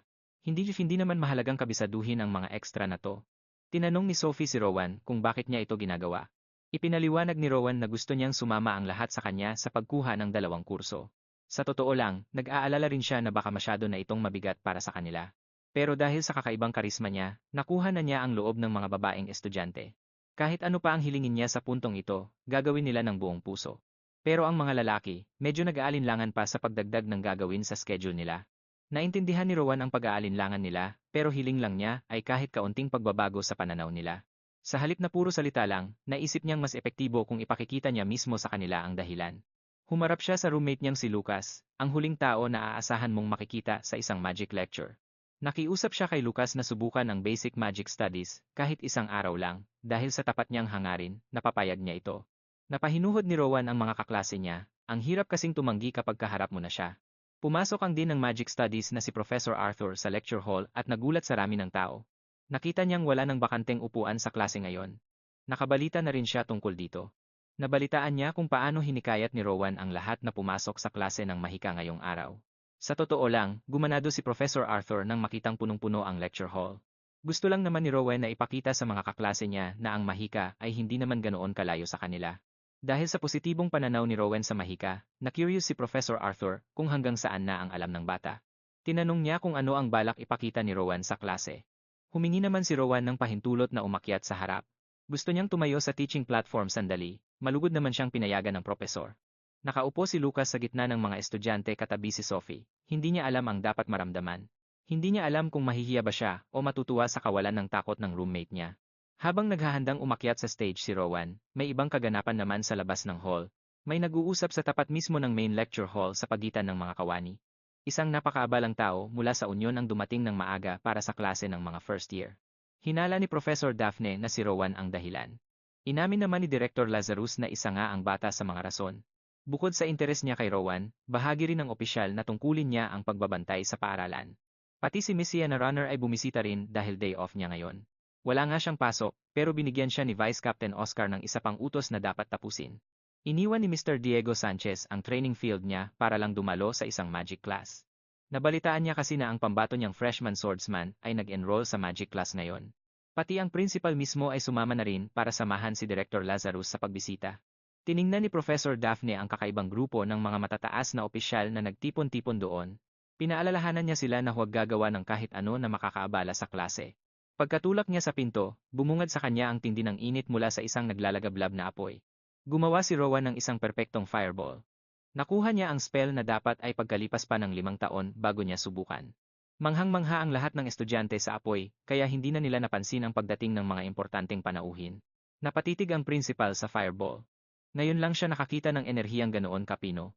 Hindi naman mahalagang kabisaduhin ang mga extra na to. Tinanong ni Sophie si Rowan kung bakit niya ito ginagawa. Ipinaliwanag ni Rowan na gusto niyang sumama ang lahat sa kanya sa pagkuha ng 2 kurso. Sa totoo lang, nag-aalala rin siya na baka masyado na itong mabigat para sa kanila. Pero dahil sa kakaibang karisma niya, nakuha na niya ang loob ng mga babaeng estudyante. Kahit ano pa ang hilingin niya sa puntong ito, gagawin nila ng buong puso. Pero ang mga lalaki, medyo nag-aalinlangan pa sa pagdagdag ng gagawin sa schedule nila. Naintindihan ni Rowan ang pag-aalinlangan nila, pero hiling lang niya ay kahit kaunting pagbabago sa pananaw nila. Sa halip na puro salita lang, naisip niyang mas epektibo kung ipakikita niya mismo sa kanila ang dahilan. Humarap siya sa roommate niyang si Lucas, ang huling tao na aasahan mong makikita sa isang magic lecture. Nakiusap siya kay Lucas na subukan ang basic magic studies, kahit isang araw lang, dahil sa tapat niyang hangarin, napapayag niya ito. Napahinuhod ni Rowan ang mga kaklase niya, ang hirap kasing tumanggi kapag kaharap mo na siya. Pumasok ang Dean ng Magic Studies na si Professor Arthur sa lecture hall at nagulat sa rami ng tao. Nakita niyang wala ng bakanteng upuan sa klase ngayon. Nakabalita na rin siya tungkol dito. Nabalitaan niya kung paano hinikayat ni Rowan ang lahat na pumasok sa klase ng mahika ngayong araw. Sa totoo lang, gumanado si Professor Arthur nang makitang punong-puno ang lecture hall. Gusto lang naman ni Rowan na ipakita sa mga kaklase niya na ang mahika ay hindi naman ganoon kalayo sa kanila. Dahil sa positibong pananaw ni Rowan sa mahika, na-curious si Professor Arthur kung hanggang saan na ang alam ng bata. Tinanong niya kung ano ang balak ipakita ni Rowan sa klase. Humingi naman si Rowan ng pahintulot na umakyat sa harap. Gusto niyang tumayo sa teaching platform sandali, malugod naman siyang pinayagan ng propesor. Nakaupo si Lucas sa gitna ng mga estudyante katabi si Sophie. Hindi niya alam ang dapat maramdaman. Hindi niya alam kung mahihiya ba siya o matutuwa sa kawalan ng takot ng roommate niya. Habang naghahandang umakyat sa stage si Rowan, may ibang kaganapan naman sa labas ng hall. May nag-uusap sa tapat mismo ng main lecture hall sa pagitan ng mga kawani. Isang napakaabalang tao mula sa Union ang dumating ng maaga para sa klase ng mga first year. Hinala ni Professor Daphne na si Rowan ang dahilan. Inamin naman ni Director Lazarus na isa nga ang bata sa mga rason. Bukod sa interes niya kay Rowan, bahagi rin ng opisyal na tungkulin niya ang pagbabantay sa paaralan. Pati si Miss Sienna Runner ay bumisita rin dahil day off niya ngayon. Wala nga siyang pasok, pero binigyan siya ni Vice Captain Oscar ng isa pang utos na dapat tapusin. Iniwan ni Mr. Diego Sanchez ang training field niya para lang dumalo sa isang magic class. Nabalitaan niya kasi na ang pambato niyang freshman swordsman ay nag-enroll sa magic class ngayon. Pati ang principal mismo ay sumama na rin para samahan si Director Lazarus sa pagbisita. Tiningnan ni Professor Daphne ang kakaibang grupo ng mga matataas na opisyal na nagtipon-tipon doon. Pinaalalahanan niya sila na huwag gagawa ng kahit ano na makakaabala sa klase. Pagkatulak niya sa pinto, bumungad sa kanya ang tindi ng init mula sa isang naglalagablab na apoy. Gumawa si Rowan ng isang perpektong fireball. Nakuha niya ang spell na dapat ay pagkalipas pa ng 5 taon bago niya subukan. Manghang-mangha ang lahat ng estudyante sa apoy, kaya hindi na nila napansin ang pagdating ng mga importanteng panauhin. Napatitig ang principal sa fireball. Ngayon lang siya nakakita ng enerhiyang ganoon kapino.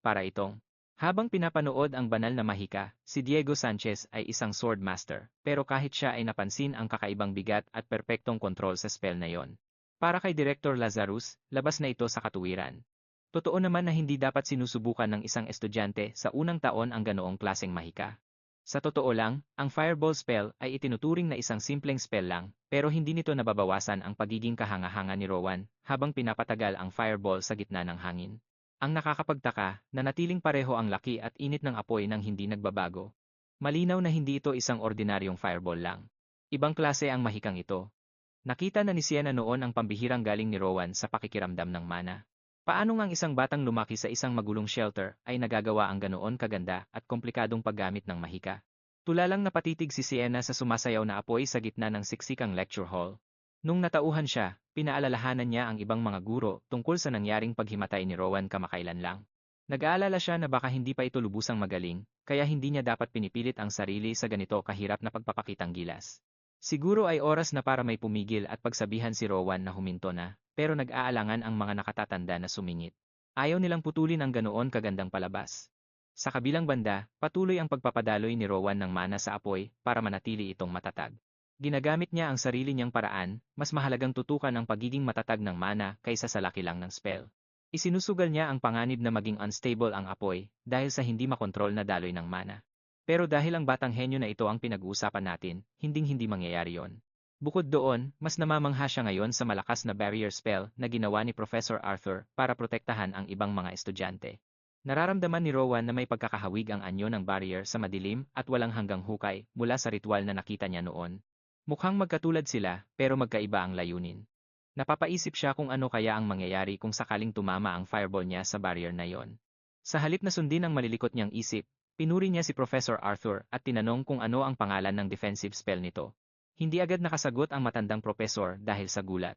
Para itong habang pinapanood ang banal na mahika, si Diego Sanchez ay isang sword master, pero kahit siya ay napansin ang kakaibang bigat at perpektong kontrol sa spell na yon. Para kay Director Lazarus, labas na ito sa katuwiran. Totoo naman na hindi dapat sinusubukan ng isang estudyante sa unang taon ang ganoong klaseng mahika. Sa totoo lang, ang fireball spell ay itinuturing na isang simpleng spell lang, pero hindi nito nababawasan ang pagiging kahanga-hanga ni Rowan habang pinapatagal ang fireball sa gitna ng hangin. Ang nakakapagtaka, nanatiling pareho ang laki at init ng apoy nang hindi nagbabago. Malinaw na hindi ito isang ordinaryong fireball lang. Ibang klase ang mahikang ito. Nakita na ni Sienna noon ang pambihirang galing ni Rowan sa pakikiramdam ng mana. Paano ngang isang batang lumaki sa isang magulong shelter ay nagagawa ang ganoon kaganda at komplikadong paggamit ng mahika? Tulalang napatitig si Sienna sa sumasayaw na apoy sa gitna ng siksikang lecture hall. Nung natauhan siya, pinaalalahanan niya ang ibang mga guro tungkol sa nangyaring paghimatay ni Rowan kamakailan lang. Nag-aalala siya na baka hindi pa ito lubusang magaling, kaya hindi niya dapat pinipilit ang sarili sa ganito kahirap na pagpapakitang gilas. Siguro ay oras na para may pumigil at pagsabihan si Rowan na huminto na, pero nag-aalangan ang mga nakatatanda na sumingit. Ayaw nilang putulin ang ganoon kagandang palabas. Sa kabilang banda, patuloy ang pagpapadaloy ni Rowan ng mana sa apoy para manatili itong matatag. Ginagamit niya ang sarili niyang paraan, mas mahalagang tutukan ang pagiging matatag ng mana kaysa sa laki lang ng spell. Isinusugal niya ang panganib na maging unstable ang apoy dahil sa hindi makontrol na daloy ng mana. Pero dahil ang batang henyo na ito ang pinag-uusapan natin, hinding-hindi mangyayari yon. Bukod doon, mas namamangha siya ngayon sa malakas na barrier spell na ginawa ni Professor Arthur para protektahan ang ibang mga estudyante. Nararamdaman ni Rowan na may pagkakahawig ang anyo ng barrier sa madilim at walang hanggang hukay mula sa ritual na nakita niya noon. Mukhang magkatulad sila, pero magkaiba ang layunin. Napapaisip siya kung ano kaya ang mangyayari kung sakaling tumama ang fireball niya sa barrier na yon. Sa halip na sundin ang malilikot niyang isip, pinuri niya si Professor Arthur at tinanong kung ano ang pangalan ng defensive spell nito. Hindi agad nakasagot ang matandang profesor dahil sa gulat.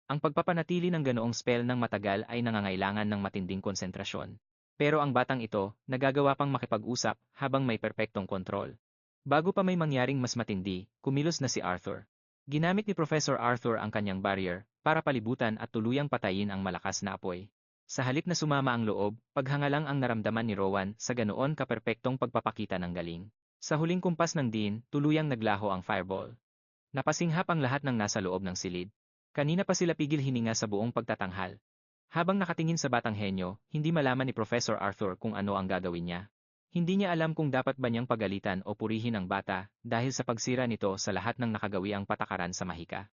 Ang pagpapanatili ng ganoong spell ng matagal ay nangangailangan ng matinding konsentrasyon. Pero ang batang ito, nagagawa pang makipag-usap habang may perpektong kontrol. Bago pa may mangyaring mas matindi, kumilos na si Arthur. Ginamit ni Professor Arthur ang kanyang barrier para palibutan at tuluyang patayin ang malakas na apoy. Sa halip na sumama ang loob, paghanga lang ang naramdaman ni Rowan sa ganoon kaperpektong pagpapakita ng galing. Sa huling kumpas ng din, tuluyang naglaho ang fireball. Napasinghap ang lahat ng nasa loob ng silid. Kanina pa sila pigil hininga sa buong pagtatanghal. Habang nakatingin sa batang henyo, hindi malaman ni Professor Arthur kung ano ang gagawin niya. Hindi niya alam kung dapat ba niyang pagalitan o purihin ang bata dahil sa pagsira nito sa lahat ng nakagawiang patakaran sa mahika.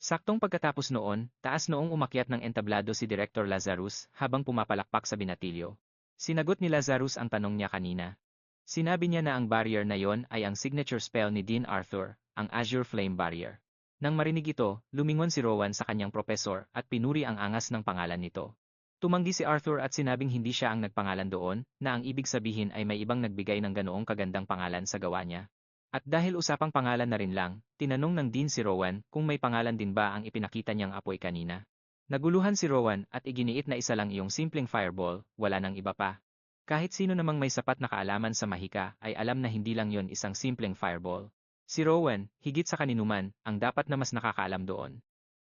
Saktong pagkatapos noon, taas noong umakyat ng entablado si Director Lazarus habang pumapalakpak sa binatilyo. Sinagot ni Lazarus ang tanong niya kanina. Sinabi niya na ang barrier na yon ay ang signature spell ni Dean Arthur, ang Azure Flame Barrier. Nang marinig ito, lumingon si Rowan sa kanyang propesor at pinuri ang angas ng pangalan nito. Tumanggi si Arthur at sinabing hindi siya ang nagpangalan doon, na ang ibig sabihin ay may ibang nagbigay ng ganoong kagandang pangalan sa gawa niya. At dahil usapang pangalan na rin lang, tinanong ng Dean si Rowan kung may pangalan din ba ang ipinakita niyang apoy kanina. Naguluhan si Rowan at iginiit na isa lang iyong simpleng fireball, wala nang iba pa. Kahit sino namang may sapat na kaalaman sa mahika ay alam na hindi lang yon isang simpleng fireball. Si Rowan, higit sa kaninuman, ang dapat na mas nakakaalam doon.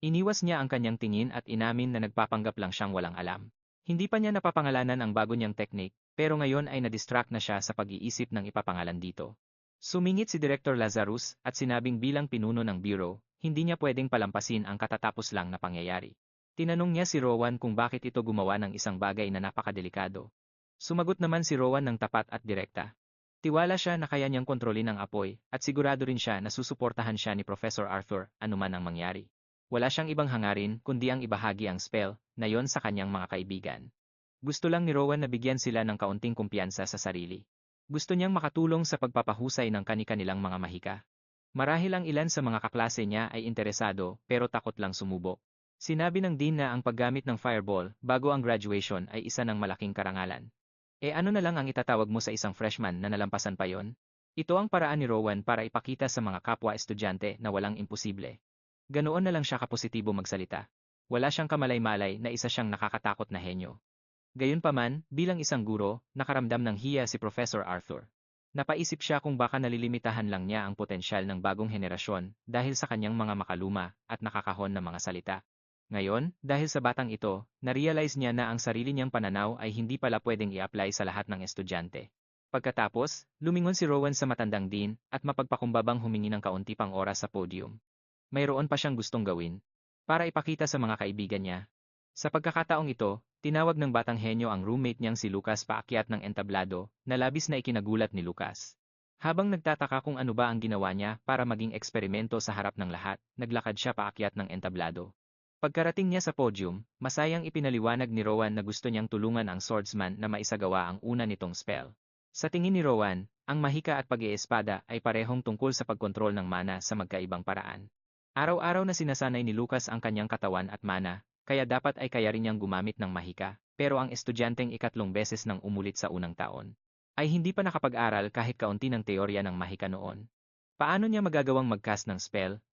Iniwas niya ang kanyang tingin at inamin na nagpapanggap lang siyang walang alam. Hindi pa niya napapangalanan ang bago niyang technique, pero ngayon ay na-distract na siya sa pag-iisip ng ipapangalan dito. Sumingit si Director Lazarus at sinabing bilang pinuno ng bureau, hindi niya pwedeng palampasin ang katatapos lang na pangyayari. Tinanong niya si Rowan kung bakit ito gumawa ng isang bagay na napakadelikado. Sumagot naman si Rowan ng tapat at direkta. Tiwala siya na kaya niyang kontrolin ang apoy at sigurado rin siya na susuportahan siya ni Professor Arthur anuman ang mangyari. Wala siyang ibang hangarin kundi ang ibahagi ang spell na yon sa kanyang mga kaibigan. Gusto lang ni Rowan na bigyan sila ng kaunting kumpiyansa sa sarili. Gusto niyang makatulong sa pagpapahusay ng kani-kanilang mga mahika. Marahil ang ilan sa mga kaklase niya ay interesado pero takot lang sumubok. Sinabi ng dean na ang paggamit ng fireball bago ang graduation ay isa ng malaking karangalan. Ano na lang ang itatawag mo sa isang freshman na nalampasan pa yon? Ito ang paraan ni Rowan para ipakita sa mga kapwa-estudyante na walang imposible. Ganoon na lang siya kapositibo magsalita. Wala siyang kamalay-malay na isa siyang nakakatakot na henyo. Gayunpaman, bilang isang guro, nakaramdam ng hiya si Professor Arthur. Napaisip siya kung baka nalilimitahan lang niya ang potensyal ng bagong henerasyon dahil sa kanyang mga makaluma at nakakahon na mga salita. Ngayon, dahil sa batang ito, na-realize niya na ang sarili niyang pananaw ay hindi pala pwedeng i-apply sa lahat ng estudyante. Pagkatapos, lumingon si Rowan sa matandang dean at mapagpakumbabang humingi ng kaunti pang oras sa podium. Mayroon pa siyang gustong gawin para ipakita sa mga kaibigan niya. Sa pagkakataong ito, tinawag ng batang henyo ang roommate niyang si Lucas paakyat ng entablado na labis na ikinagulat ni Lucas. Habang nagtataka kung ano ba ang ginawa niya para maging eksperimento sa harap ng lahat, naglakad siya paakyat ng entablado. Pagkarating niya sa podium, masayang ipinaliwanag ni Rowan na gusto niyang tulungan ang swordsman na maisagawa ang una nitong spell. Sa tingin ni Rowan, ang mahika at pag-iespada ay parehong tungkol sa pagkontrol ng mana sa magkaibang paraan. Araw-araw na sinasanay ni Lucas ang kanyang katawan at mana, kaya dapat ay kaya rin niyang gumamit ng mahika, pero ang estudyanteng ikatlong beses nang umulit sa unang taon, ay hindi pa nakapag-aral kahit kaunti ng teorya ng mahika noon. Paano niya magagawang mag-cast ng spell?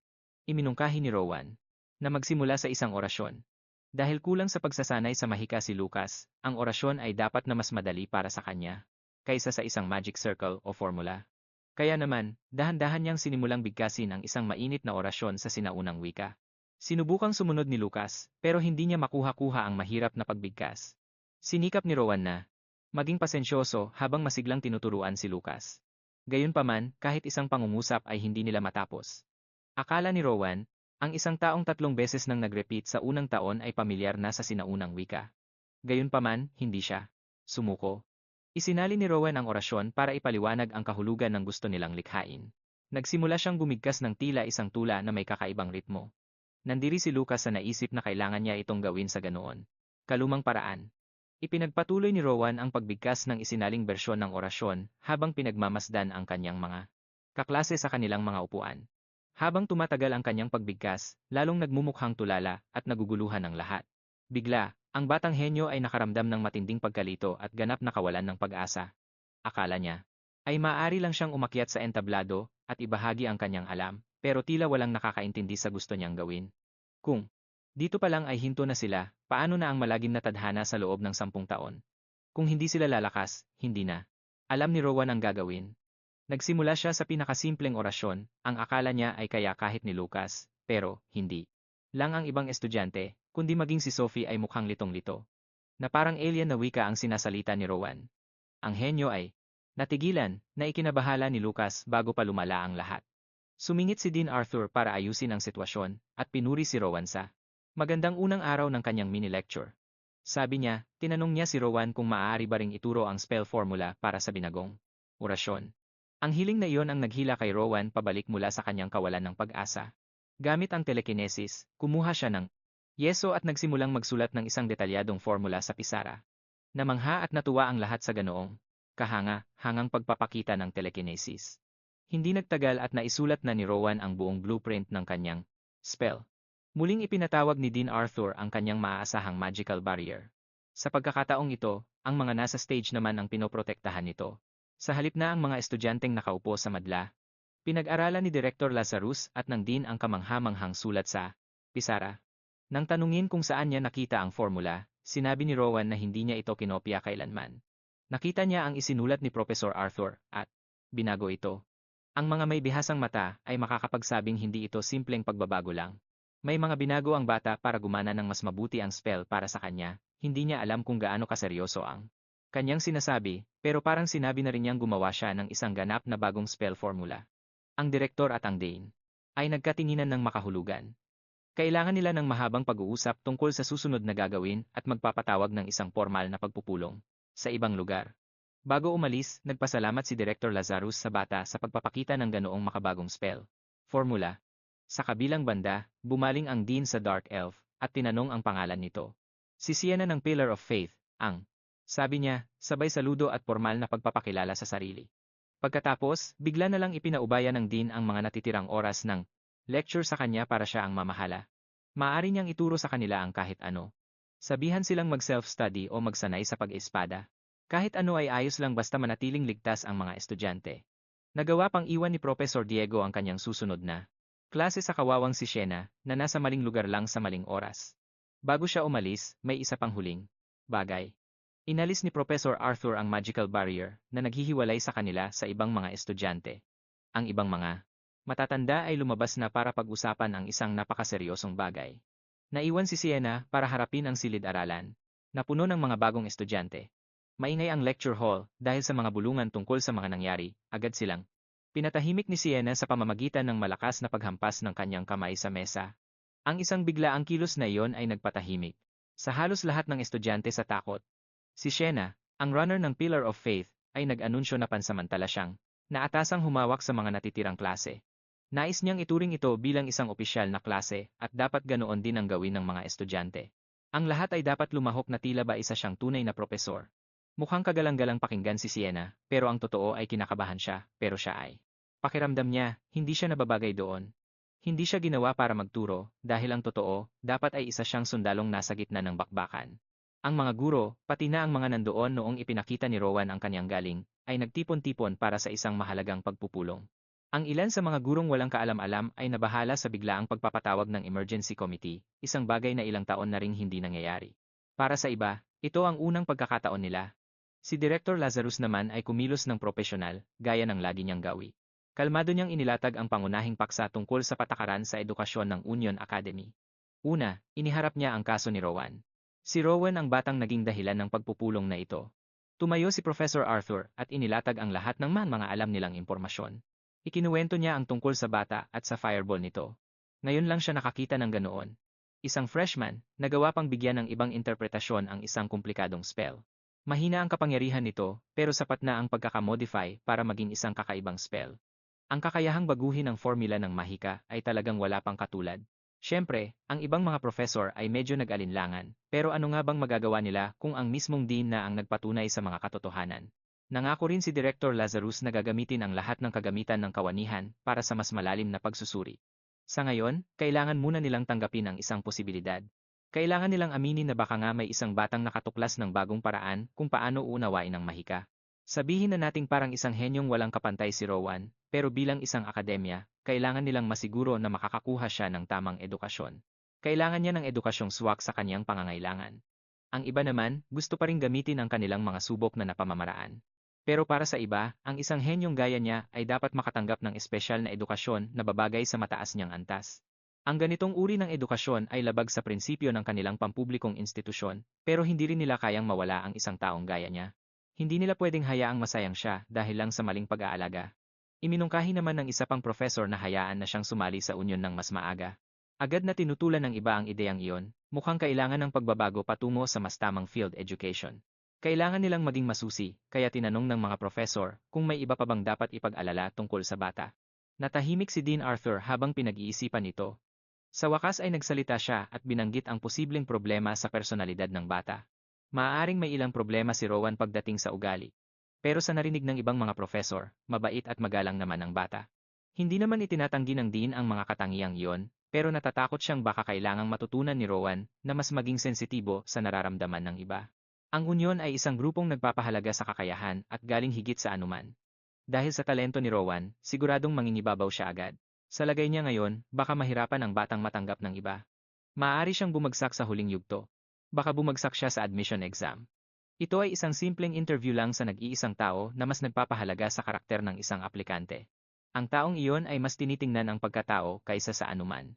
Iminungkahi ni Rowan, na magsimula sa isang orasyon. Dahil kulang sa pagsasanay sa mahika si Lucas, ang orasyon ay dapat na mas madali para sa kanya, kaysa sa isang magic circle o formula. Kaya naman, dahan-dahan niyang sinimulang bigkasin ang isang mainit na orasyon sa sinaunang wika. Sinubukang sumunod ni Lucas, pero hindi niya makuha-kuha ang mahirap na pagbigkas. Sinikap ni Rowan na maging pasensyoso habang masiglang tinuturuan si Lucas. Gayunpaman, kahit isang pangungusap ay hindi nila matapos. Akala ni Rowan, ang isang taong 3 beses nang nag-repeat sa unang taon ay pamilyar na sa sinaunang wika. Gayunpaman, hindi siya sumuko. Isinali ni Rowan ang orasyon para ipaliwanag ang kahulugan ng gusto nilang likhain. Nagsimula siyang bumigkas ng tila isang tula na may kakaibang ritmo. Nandiri si Lucas sa naisip na kailangan niya itong gawin sa ganoon kalumang paraan. Ipinagpatuloy ni Rowan ang pagbigkas ng isinaling bersyon ng orasyon habang pinagmamasdan ang kanyang mga kaklase sa kanilang mga upuan. Habang tumatagal ang kanyang pagbigkas, lalong nagmumukhang tulala at naguguluhan ang lahat. Bigla, ang batang henyo ay nakaramdam ng matinding pagkalito at ganap na kawalan ng pag-asa. Akala niya ay maaari lang siyang umakyat sa entablado at ibahagi ang kanyang alam, pero tila walang nakakaintindi sa gusto niyang gawin. Kung dito pa lang ay hinto na sila, paano na ang malagim na tadhana sa loob ng 10 taon? Kung hindi sila lalakas, hindi na. Alam ni Rowan ang gagawin. Nagsimula siya sa pinakasimpleng orasyon, ang akala niya ay kaya kahit ni Lucas, pero hindi lang ang ibang estudyante, kundi maging si Sophie ay mukhang litong-lito. Na parang alien na wika ang sinasalita ni Rowan. Ang henyo ay natigilan na ikinabahala ni Lucas bago pa lumala ang lahat. Sumingit si Dean Arthur para ayusin ang sitwasyon at pinuri si Rowan sa magandang unang araw ng kanyang mini-lecture. Sabi niya, tinanong niya si Rowan kung maaari ba ring ituro ang spell formula para sa binagong orasyon. Ang hiling na iyon ang naghila kay Rowan pabalik mula sa kanyang kawalan ng pag-asa. Gamit ang telekinesis, kumuha siya ng yeso at nagsimulang magsulat ng isang detalyadong formula sa pisara. Namangha at natuwa ang lahat sa ganoong hangang pagpapakita ng telekinesis. Hindi nagtagal at naisulat na ni Rowan ang buong blueprint ng kanyang spell. Muling ipinatawag ni Dean Arthur ang kanyang maaasahang magical barrier. Sa pagkakataong ito, ang mga nasa stage naman ang pinoprotektahan nito. Sa halip na ang mga estudyanteng nakaupo sa madla, pinag-aralan ni Director Lazarus at ng Dean ang kamangha-manghang sulat sa pisara. Nang tanungin kung saan niya nakita ang formula, sinabi ni Rowan na hindi niya ito kinopya kailanman. Nakita niya ang isinulat ni Professor Arthur at binago ito. Ang mga may bihasang mata ay makakapagsabing hindi ito simpleng pagbabago lang. May mga binago ang bata para gumana ng mas mabuti ang spell para sa kanya, hindi niya alam kung gaano kaseryoso ang kanyang sinasabi, pero parang sinabi na rin niyang gumawa siya ng isang ganap na bagong spell formula. Ang direktor at ang Dane ay nagkatinginan ng makahulugan. Kailangan nila ng mahabang pag-uusap tungkol sa susunod na gagawin at magpapatawag ng isang formal na pagpupulong sa ibang lugar. Bago umalis, nagpasalamat si Director Lazarus sa bata sa pagpapakita ng ganoong makabagong spell formula. Sa kabilang banda, bumaling ang Dean sa Dark Elf at tinanong ang pangalan nito. Si Sienna ng Pillar of Faith, sabi niya, sabay saludo at formal na pagpapakilala sa sarili. Pagkatapos, bigla na lang ipinaubaya ng Dean ang mga natitirang oras ng lecture sa kanya para siya ang mamahala. Maaari niyang ituro sa kanila ang kahit ano. Sabihan silang mag-self-study o magsanay sa pag-espada. Kahit ano ay ayos lang basta manatiling ligtas ang mga estudyante. Nagawa pang iwan ni Professor Diego ang kanyang susunod na klase sa kawawang si Sienna na nasa maling lugar lang sa maling oras. Bago siya umalis, may isa pang huling bagay. Inalis ni Professor Arthur ang magical barrier na naghihiwalay sa kanila sa ibang mga estudyante. Ang ibang mga matatanda ay lumabas na para pag-usapan ang isang napakaseryosong bagay. Naiwan si Sienna para harapin ang silid-aralan, na puno ng mga bagong estudyante. Maingay ang lecture hall dahil sa mga bulungan tungkol sa mga nangyari, agad silang pinatahimik ni Sienna sa pamamagitan ng malakas na paghampas ng kanyang kamay sa mesa. Ang isang biglaang kilos na iyon ay nagpatahimik sa halos lahat ng estudyante sa takot. Si Sienna, ang runner ng Pillar of Faith, ay nag-anunsyo na pansamantala siyang naatasang humawak sa mga natitirang klase. Nais niyang ituring ito bilang isang opisyal na klase at dapat ganoon din ang gawin ng mga estudyante. Ang lahat ay dapat lumahok na tila ba isa siyang tunay na propesor. Mukhang kagalang-galang pakinggan si Sienna, pero ang totoo ay kinakabahan siya, pero siya ay pakiramdam niya, hindi siya nababagay doon. Hindi siya ginawa para magturo, dahil ang totoo, dapat ay isa siyang sundalong nasa gitna ng bakbakan. Ang mga guro, pati na ang mga nandoon noong ipinakita ni Rowan ang kanyang galing, ay nagtipon-tipon para sa isang mahalagang pagpupulong. Ang ilan sa mga gurong walang kaalam-alam ay nabahala sa biglaang pagpapatawag ng emergency committee, isang bagay na ilang taon na ring hindi nangyayari. Para sa iba, ito ang unang pagkakataon nila. Si Director Lazarus naman ay kumilos ng propesyonal, gaya ng lagi niyang gawi. Kalmado niyang inilatag ang pangunahing paksa tungkol sa patakaran sa edukasyon ng Union Academy. Una, iniharap niya ang kaso ni Rowan. Si Rowan ang batang naging dahilan ng pagpupulong na ito. Tumayo si Professor Arthur at inilatag ang lahat ng mga alam nilang impormasyon. Ikinuwento niya ang tungkol sa bata at sa fireball nito. Ngayon lang siya nakakita ng ganoon. Isang freshman, nagawa pang bigyan ng ibang interpretasyon ang isang komplikadong spell. Mahina ang kapangyarihan nito, pero sapat na ang pagkakamodify para maging isang kakaibang spell. Ang kakayahang baguhin ang formula ng mahika ay talagang wala pang katulad. Siyempre, ang ibang mga professor ay medyo nag-alinlangan, pero ano nga bang magagawa nila kung ang mismong dean na ang nagpatunay sa mga katotohanan? Nangako rin si Director Lazarus na gagamitin ang lahat ng kagamitan ng kawanihan para sa mas malalim na pagsusuri. Sa ngayon, kailangan muna nilang tanggapin ang isang posibilidad. Kailangan nilang aminin na baka nga may isang batang nakatuklas ng bagong paraan kung paano uunawain ang mahika. Sabihin na nating parang isang henyong walang kapantay si Rowan, pero bilang isang akademya, kailangan nilang masiguro na makakakuha siya ng tamang edukasyon. Kailangan niya ng edukasyong swak sa kanyang pangangailangan. Ang iba naman, gusto pa rin gamitin ang kanilang mga subok na napamamaraan. Pero para sa iba, ang isang henyong gaya niya ay dapat makatanggap ng espesyal na edukasyon na babagay sa mataas niyang antas. Ang ganitong uri ng edukasyon ay labag sa prinsipyo ng kanilang pampublikong institusyon, pero hindi rin nila kayang mawala ang isang taong gaya niya. Hindi nila pwedeng hayaang masayang siya dahil lang sa maling pag-aalaga. Iminungkahi naman ng isa pang professor na hayaan na siyang sumali sa union ng mas maaga. Agad na tinutulan ng iba ang ideyang iyon, mukhang kailangan ng pagbabago patungo sa mas tamang field education. Kailangan nilang maging masusi, kaya tinanong ng mga professor kung may iba pa bang dapat ipag-alala tungkol sa bata. Natahimik si Dean Arthur habang pinag-iisipan ito. Sa wakas ay nagsalita siya at binanggit ang posibleng problema sa personalidad ng bata. Maaaring may ilang problema si Rowan pagdating sa ugali. Pero sa narinig ng ibang mga professor, mabait at magalang naman ang bata. Hindi naman itinatanggi ng Dean ang mga katangiang iyon, pero natatakot siyang baka kailangang matutunan ni Rowan na mas maging sensitibo sa nararamdaman ng iba. Ang Union ay isang grupong nagpapahalaga sa kakayahan at galing higit sa anuman. Dahil sa talento ni Rowan, siguradong mangingibabaw siya agad. Sa lagay niya ngayon, baka mahirapan ang batang matanggap ng iba. Maaari siyang bumagsak sa huling yugto. Baka bumagsak siya sa admission exam. Ito ay isang simpleng interview lang sa nag-iisang tao na mas nagpapahalaga sa karakter ng isang aplikante. Ang taong iyon ay mas tinitingnan ang pagkatao kaysa sa anuman.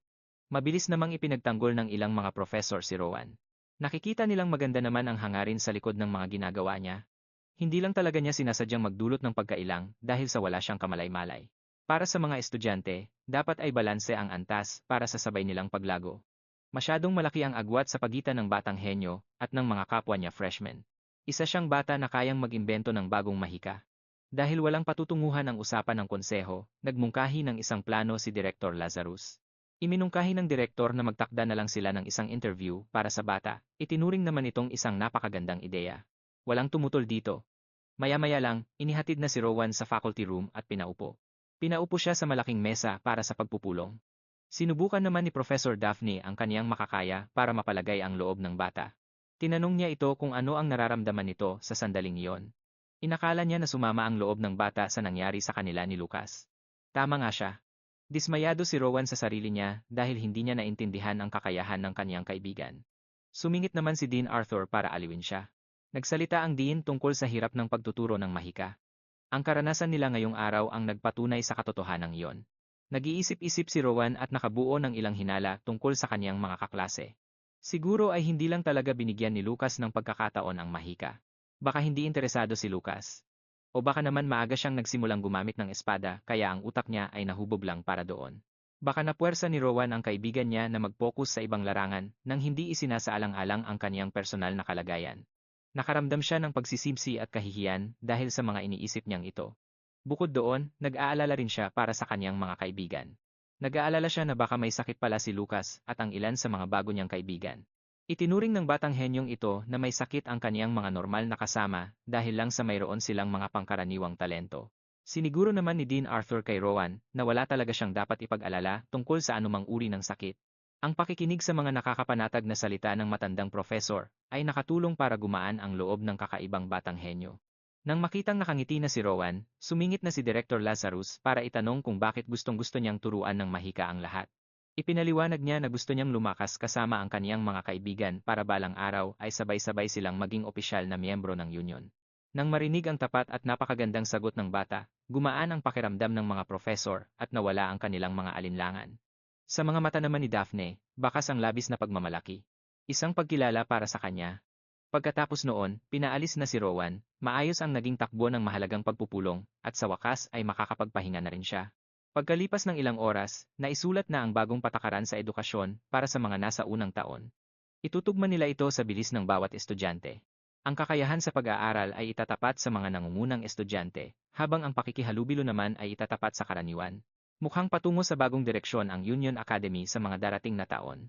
Mabilis namang ipinagtanggol ng ilang mga professor si Rowan. Nakikita nilang maganda naman ang hangarin sa likod ng mga ginagawa niya. Hindi lang talaga niya sinasadyang magdulot ng pagkailang dahil sa wala siyang kamalay-malay. Para sa mga estudyante, dapat ay balanse ang antas para sa sabay nilang paglago. Masyadong malaki ang agwat sa pagitan ng batang henyo at ng mga kapwa niya freshmen. Isa siyang bata na kayang mag-imbento ng bagong mahika. Dahil walang patutunguhan ang usapan ng konseho, nagmungkahi ng isang plano si Director Lazarus. Iminungkahi ng direktor na magtakda na lang sila ng isang interview para sa bata. Itinuring naman itong isang napakagandang ideya. Walang tumutol dito. Maya-maya lang, inihatid na si Rowan sa faculty room at pinaupo. Pinaupo siya sa malaking mesa para sa pagpupulong. Sinubukan naman ni Professor Daphne ang kaniyang makakaya para mapalagay ang loob ng bata. Tinanong niya ito kung ano ang nararamdaman nito sa sandaling iyon. Inakala niya na sumama ang loob ng bata sa nangyari sa kanila ni Lucas. Tama nga siya. Dismayado si Rowan sa sarili niya dahil hindi niya naintindihan ang kakayahan ng kaniyang kaibigan. Sumingit naman si Dean Arthur para aliwin siya. Nagsalita ang Dean tungkol sa hirap ng pagtuturo ng mahika. Ang karanasan nila ngayong araw ang nagpatunay sa katotohanan iyon. Nag-iisip-isip si Rowan at nakabuo ng ilang hinala tungkol sa kaniyang mga kaklase. Siguro ay hindi lang talaga binigyan ni Lucas ng pagkakataon ang mahika. Baka hindi interesado si Lucas. O baka naman maaga siyang nagsimulang gumamit ng espada kaya ang utak niya ay nahubog lang para doon. Baka napuwersa ni Rowan ang kaibigan niya na mag-focus sa ibang larangan nang hindi isinasaalang-alang ang kaniyang personal na kalagayan. Nakaramdam siya ng pagsisibsi at kahihiyan dahil sa mga iniisip niyang ito. Bukod doon, nag-aalala rin siya para sa kaniyang mga kaibigan. Nag-aalala siya na baka may sakit pala si Lucas at ang ilan sa mga bago niyang kaibigan. Itinuring ng batang henyong ito na may sakit ang kaniyang mga normal na kasama dahil lang sa mayroon silang mga pangkaraniwang talento. Siniguro naman ni Dean Arthur kay Rowan na wala talaga siyang dapat ipag-alala tungkol sa anumang uri ng sakit. Ang pakikinig sa mga nakakapanatag na salita ng matandang profesor ay nakatulong para gumaan ang loob ng kakaibang batang henyo. Nang makitang nakangiti na si Rowan, sumingit na si Director Lazarus para itanong kung bakit gustong-gusto niyang turuan ng mahika ang lahat. Ipinaliwanag niya na gusto niyang lumakas kasama ang kaniyang mga kaibigan para balang araw ay sabay-sabay silang maging opisyal na miyembro ng union. Nang marinig ang tapat at napakagandang sagot ng bata, gumaan ang pakiramdam ng mga profesor at nawala ang kanilang mga alinlangan. Sa mga mata naman ni Daphne, bakas ang labis na pagmamalaki. Isang pagkilala para sa kanya. Pagkatapos noon, pinaalis na si Rowan, maayos ang naging takbo ng mahalagang pagpupulong, at sa wakas ay makakapagpahinga na rin siya. Pagkalipas ng ilang oras, naisulat na ang bagong patakaran sa edukasyon para sa mga nasa unang taon. Itutugma nila ito sa bilis ng bawat estudyante. Ang kakayahan sa pag-aaral ay itatapat sa mga nangungunang estudyante, habang ang pakikihalubilo naman ay itatapat sa karaniwan. Mukhang patungo sa bagong direksyon ang Union Academy sa mga darating na taon.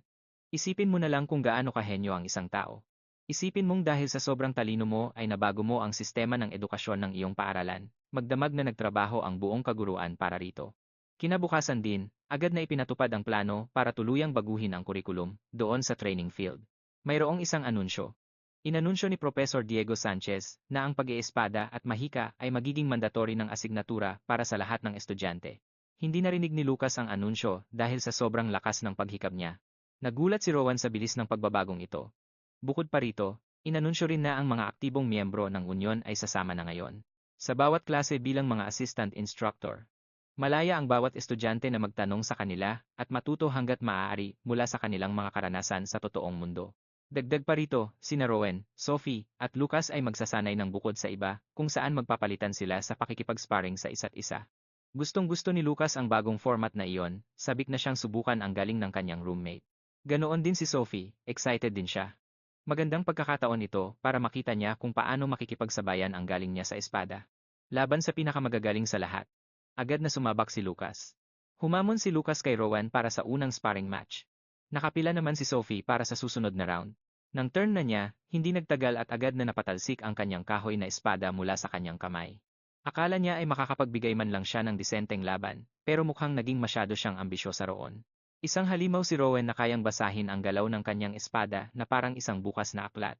Isipin mo na lang kung gaano kahenyo ang isang tao. Isipin mong dahil sa sobrang talino mo ay nabago mo ang sistema ng edukasyon ng iyong paaralan, magdamag na nagtrabaho ang buong kaguruan para rito. Kinabukasan din, agad na ipinatupad ang plano para tuluyang baguhin ang kurikulum doon sa training field. Mayroong isang anunsyo. Inanunsyo ni Professor Diego Sanchez na ang pag-iespada at mahika ay magiging mandatory ng asignatura para sa lahat ng estudyante. Hindi narinig ni Lucas ang anunsyo dahil sa sobrang lakas ng paghikab niya. Nagulat si Rowan sa bilis ng pagbabagong ito. Bukod pa rito, inanunsyo rin na ang mga aktibong miyembro ng unyon ay sasama na ngayon. Sa bawat klase bilang mga assistant instructor. Malaya ang bawat estudyante na magtanong sa kanila at matuto hanggat maaari mula sa kanilang mga karanasan sa totoong mundo. Dagdag pa rito, sina Rowan, Sophie, at Lucas ay magsasanay ng bukod sa iba kung saan magpapalitan sila sa pakikipag-sparring sa isa't isa. Gustong-gusto ni Lucas ang bagong format na iyon, sabik na siyang subukan ang galing ng kanyang roommate. Ganoon din si Sophie, excited din siya. Magandang pagkakataon ito para makita niya kung paano makikipagsabayan ang galing niya sa espada. Laban sa pinakamagagaling sa lahat. Agad na sumabak si Lucas. Humamon si Lucas kay Rowan para sa unang sparring match. Nakapila naman si Sophie para sa susunod na round. Nang turn na niya, hindi nagtagal at agad na napatalsik ang kanyang kahoy na espada mula sa kanyang kamay. Akala niya ay makakapagbigay man lang siya ng disenteng laban, pero mukhang naging masyado siyang ambisyosa roon. Isang halimaw si Rowan na kayang basahin ang galaw ng kanyang espada na parang isang bukas na aklat.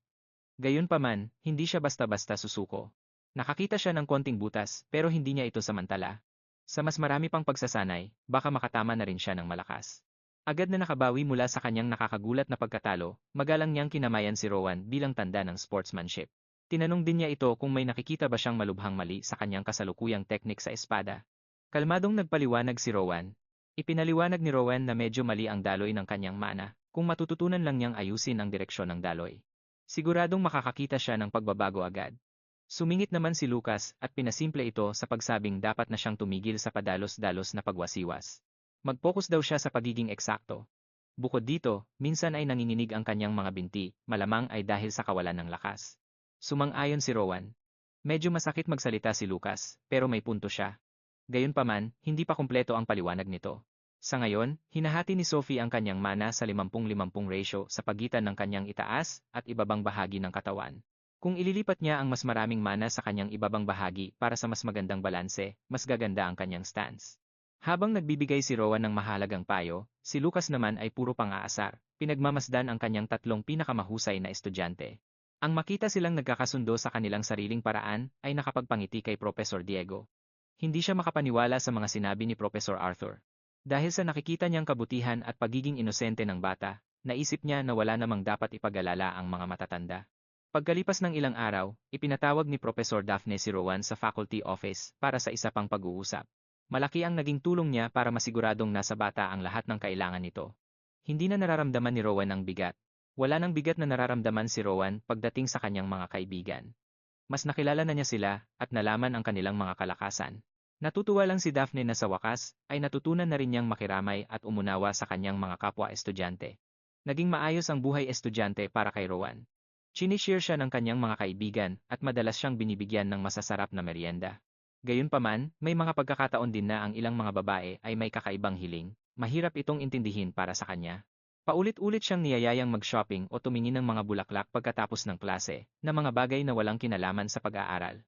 Gayunpaman, hindi siya basta-basta susuko. Nakakita siya ng konting butas pero hindi niya ito samantala. Sa mas marami pang pagsasanay, baka makatama na rin siya ng malakas. Agad na nakabawi mula sa kanyang nakakagulat na pagkatalo, magalang niyang kinamayan si Rowan bilang tanda ng sportsmanship. Tinanong din niya ito kung may nakikita ba siyang malubhang mali sa kanyang kasalukuyang teknik sa espada. Kalmadong nagpaliwanag si Rowan. Ipinaliwanag ni Rowan na medyo mali ang daloy ng kanyang mana, kung matututunan lang niyang ayusin ang direksyon ng daloy. Siguradong makakakita siya ng pagbabago agad. Sumingit naman si Lucas at pinasimple ito sa pagsabing dapat na siyang tumigil sa padalos-dalos na pagwasiwas. Mag-focus daw siya sa pagiging eksakto. Bukod dito, minsan ay nanginginig ang kanyang mga binti, malamang ay dahil sa kawalan ng lakas. Sumang-ayon si Rowan. Medyo masakit magsalita si Lucas, pero may punto siya. Gayunpaman, hindi pa kumpleto ang paliwanag nito. Sa ngayon, hinahati ni Sophie ang kanyang mana sa 50-50 ratio sa pagitan ng kanyang itaas at ibabang bahagi ng katawan. Kung ililipat niya ang mas maraming mana sa kanyang ibabang bahagi para sa mas magandang balanse, mas gaganda ang kanyang stance. Habang nagbibigay si Rowan ng mahalagang payo, si Lucas naman ay puro pang-aasar, pinagmamasdan ang kanyang tatlong pinakamahusay na estudyante. Ang makita silang nagkakasundo sa kanilang sariling paraan ay nakapagpangiti kay Professor Diego. Hindi siya makapaniwala sa mga sinabi ni Professor Arthur. Dahil sa nakikita niyang kabutihan at pagiging inosente ng bata, naisip niya na wala namang dapat ipag-alala ang mga matatanda. Pagkalipas ng ilang araw, ipinatawag ni Professor Daphne si Rowan sa faculty office para sa isa pang pag-uusap. Malaki ang naging tulong niya para masiguradong nasa bata ang lahat ng kailangan nito. Hindi na nararamdaman ni Rowan ang bigat. Wala nang bigat na nararamdaman si Rowan pagdating sa kanyang mga kaibigan. Mas nakilala na niya sila at nalaman ang kanilang mga kalakasan. Natutuwa lang si Daphne na sa wakas ay natutunan na rin niyang makiramay at umunawa sa kanyang mga kapwa-estudyante. Naging maayos ang buhay estudyante para kay Rowan. Chinishare siya ng kanyang mga kaibigan at madalas siyang binibigyan ng masasarap na merienda. Gayunpaman, may mga pagkakataon din na ang ilang mga babae ay may kakaibang hiling, mahirap itong intindihin para sa kanya. Paulit-ulit siyang niyayayang mag-shopping o tumingin ng mga bulaklak pagkatapos ng klase, na mga bagay na walang kinalaman sa pag-aaral.